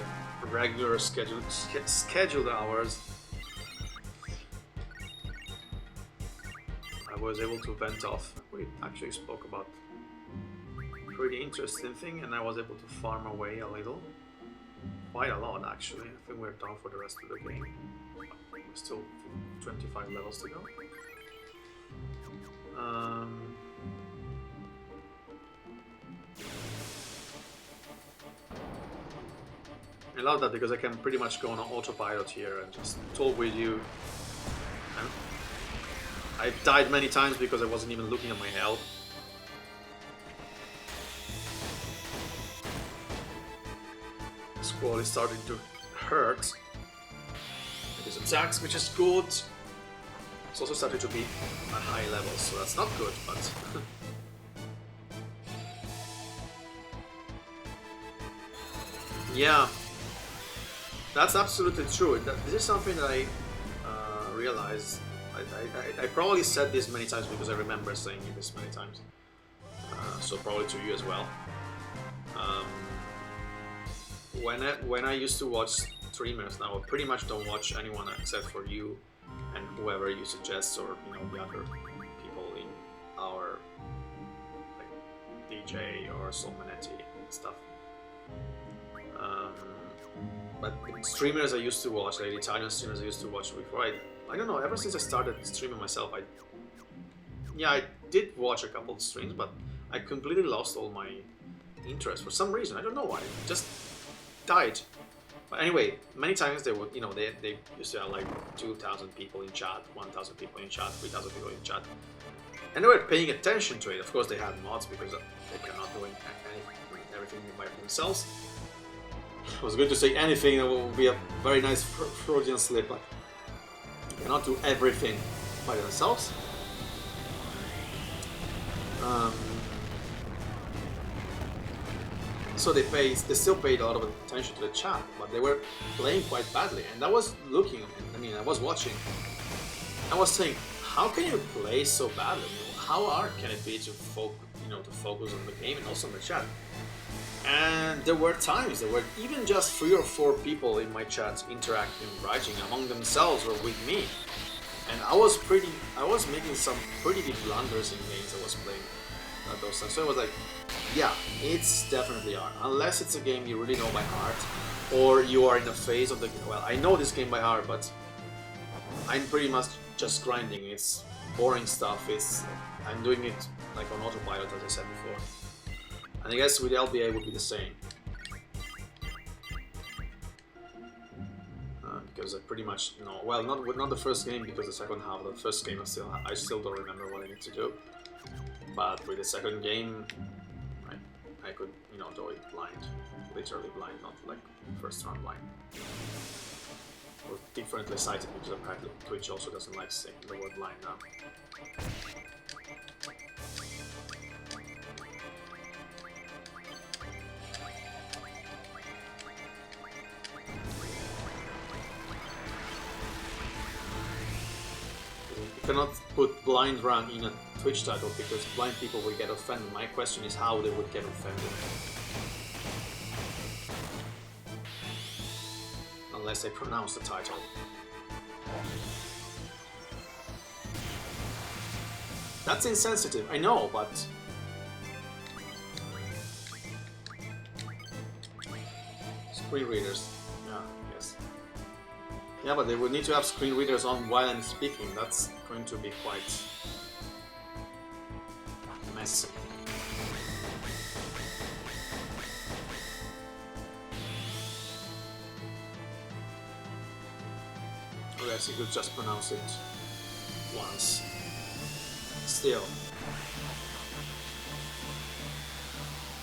regular scheduled hours. I was able to vent off. We actually spoke about a pretty interesting thing, and I was able to farm away a little. Quite a lot, actually. I think we're done for the rest of the game. We're still 25 levels to go. I love that because I can pretty much go on autopilot here and just talk with you. And I've died many times because I wasn't even looking at my health. Squall is starting to hurt. His attacks, which is good. It's also starting to be at high levels, so that's not good, but... yeah. That's absolutely true. This is something that I realized. I probably said this many times because I remember saying this many times. So probably to you as well. When I used to watch streamers, now I pretty much don't watch anyone except for you and whoever you suggest, or the other people in our like DJ or Solmanetti and stuff. But streamers I used to watch, like Italian streamers I used to watch before, I don't know, ever since I started streaming myself, I did watch a couple of streams, but I completely lost all my interest for some reason. I don't know why. It just died. But anyway, many times they would, they used to have like 2,000 people in chat, 1,000 people in chat, 3,000 people in chat. And they were paying attention to it. Of course they had mods because they cannot do everything by themselves. It was good to say anything, that will be a very nice Freudian slip, but you cannot do everything by themselves. So they still paid a lot of attention to the chat, but they were playing quite badly. And I was looking, I was watching. I was saying, how can you play so badly? How hard can it be to focus on the game and also on the chat? And there were times, there were even just 3 or 4 people in my chat interacting, writing among themselves or with me. And I was making some pretty big blunders in games I was playing at those times. So I was like, yeah, it's definitely hard. Unless it's a game you really know by heart, or you are in a phase of the game. Well, I know this game by heart, but I'm pretty much just grinding. It's boring stuff. I'm doing it like on autopilot, as I said before. And I guess with LBA would be the same. Because I pretty much know, well, not the first game, because the second half of the first game I still don't remember what I need to do. But with the second game, I could, do it blind, literally blind, not like first round blind. Or differently sighted, because apparently Twitch also doesn't like saying the word blind now. You cannot put blind run in a Twitch title because blind people will get offended. My question is how they would get offended. Unless I pronounce the title. That's insensitive, I know, but... Screen readers. Yeah, yes. Yeah, but they would need to have screen readers on while I'm speaking. That's going to be quite messy. Or else you could just pronounce it once. Still.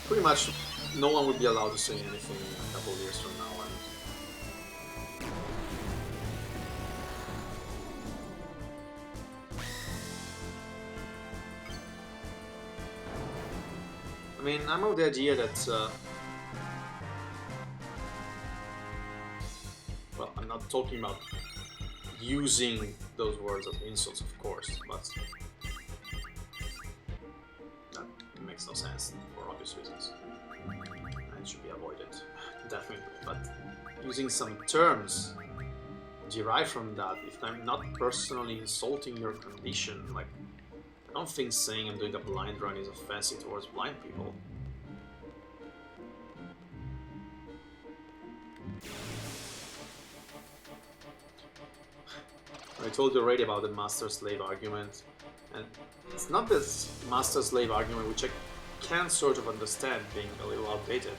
Pretty much no one would be allowed to say anything a couple of years from now. I'm of the idea that, well, I'm not talking about using those words as insults, of course, but that makes no sense for obvious reasons. And should be avoided, definitely. But using some terms derived from that, if I'm not personally insulting your condition, like, I don't think saying I'm doing a blind run is offensive towards blind people. I told you already about the master-slave argument, and it's not this master-slave argument which I can sort of understand, being a little outdated.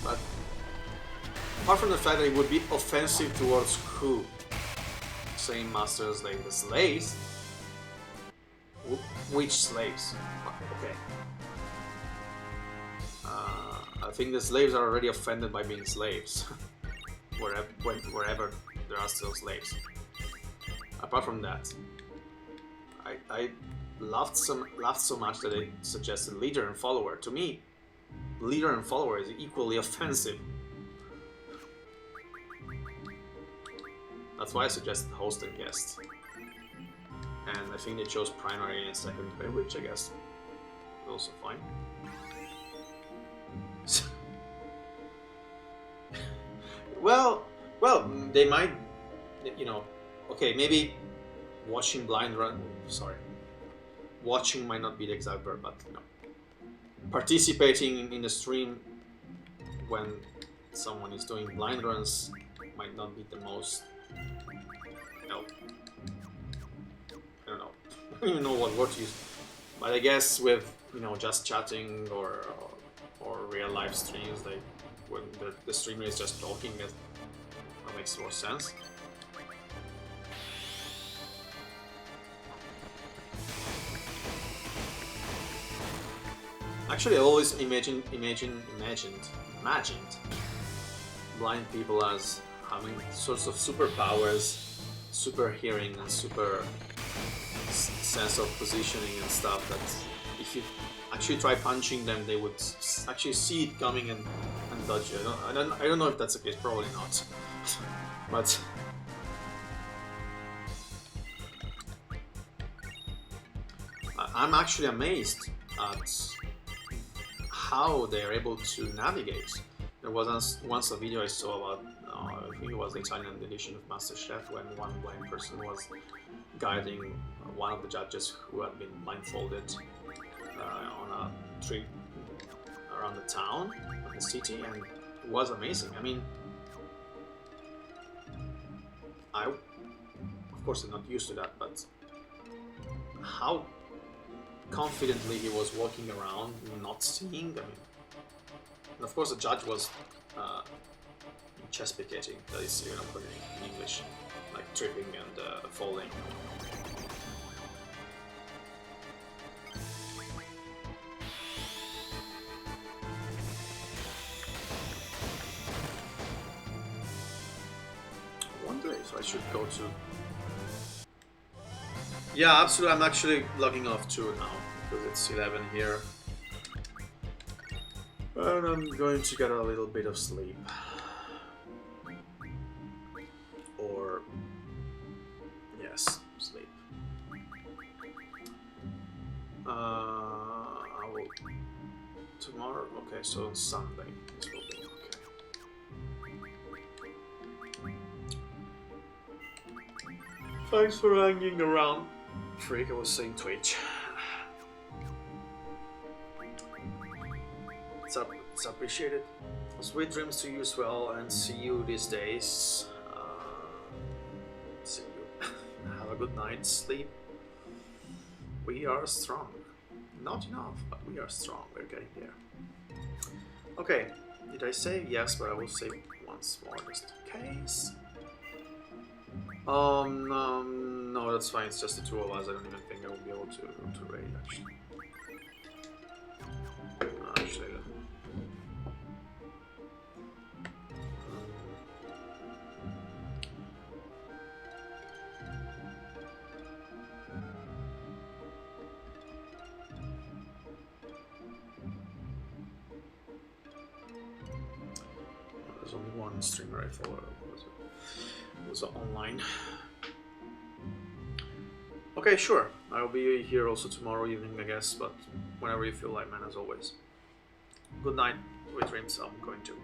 But apart from the fact that it would be offensive towards who? Saying master-slave, the slaves? Which slaves? Okay. I think the slaves are already offended by being slaves. wherever there are still slaves. Apart from that, I laughed so much that I suggested leader and follower. To me, leader and follower is equally offensive. That's why I suggested host and guest. And I think they chose primary and secondary, which I guess is also fine. Well, they might, you know, okay, maybe watching watching might not be the exact verb, but, you know, participating in the stream when someone is doing blind runs might not be the most, you know, I don't know, I don't even know what word to use, but I guess with, you know, just chatting or real life streams, like when the streamer is just talking, that makes more sense. Actually, I always imagined blind people as having sorts of superpowers, super hearing, and super sense of positioning and stuff, that if you actually try punching them, they would actually see it coming and dodge you. I don't know if that's the case, probably not. But I'm actually amazed at how they're able to navigate. There was once a video I saw about, I think it was the Italian edition of MasterChef, when one blind person was guiding one of the judges who had been blindfolded on a trip around the town, the city, and it was amazing. I mean, of course, I'm not used to that, but how confidently he was walking around, not seeing. I mean, and of course, the judge was chess picketing. That is, you know, put it in English, like tripping and falling. I wonder if I should go to. Yeah, absolutely. I'm actually logging off too now because it's 11 here. And I'm going to get a little bit of sleep. Or, yes, sleep. I will, tomorrow, okay, so on Sunday, this will be okay. Thanks for hanging around. Freak, I was saying Twitch. It's appreciated. Sweet dreams to you as well, and see you these days. See you. Have a good night's sleep. We are strong. Not enough, but we are strong. We're getting there. Okay, did I say yes? But I will say once more just in case. No, that's fine. It's just the two of us. I don't even think I will be able to raid actually. Actually, there's only one streamer I follow. Was it? also online. Okay, sure. I'll be here also tomorrow evening, I guess, but whenever you feel like, man, as always. Good night, sweet dreams. I'm going to.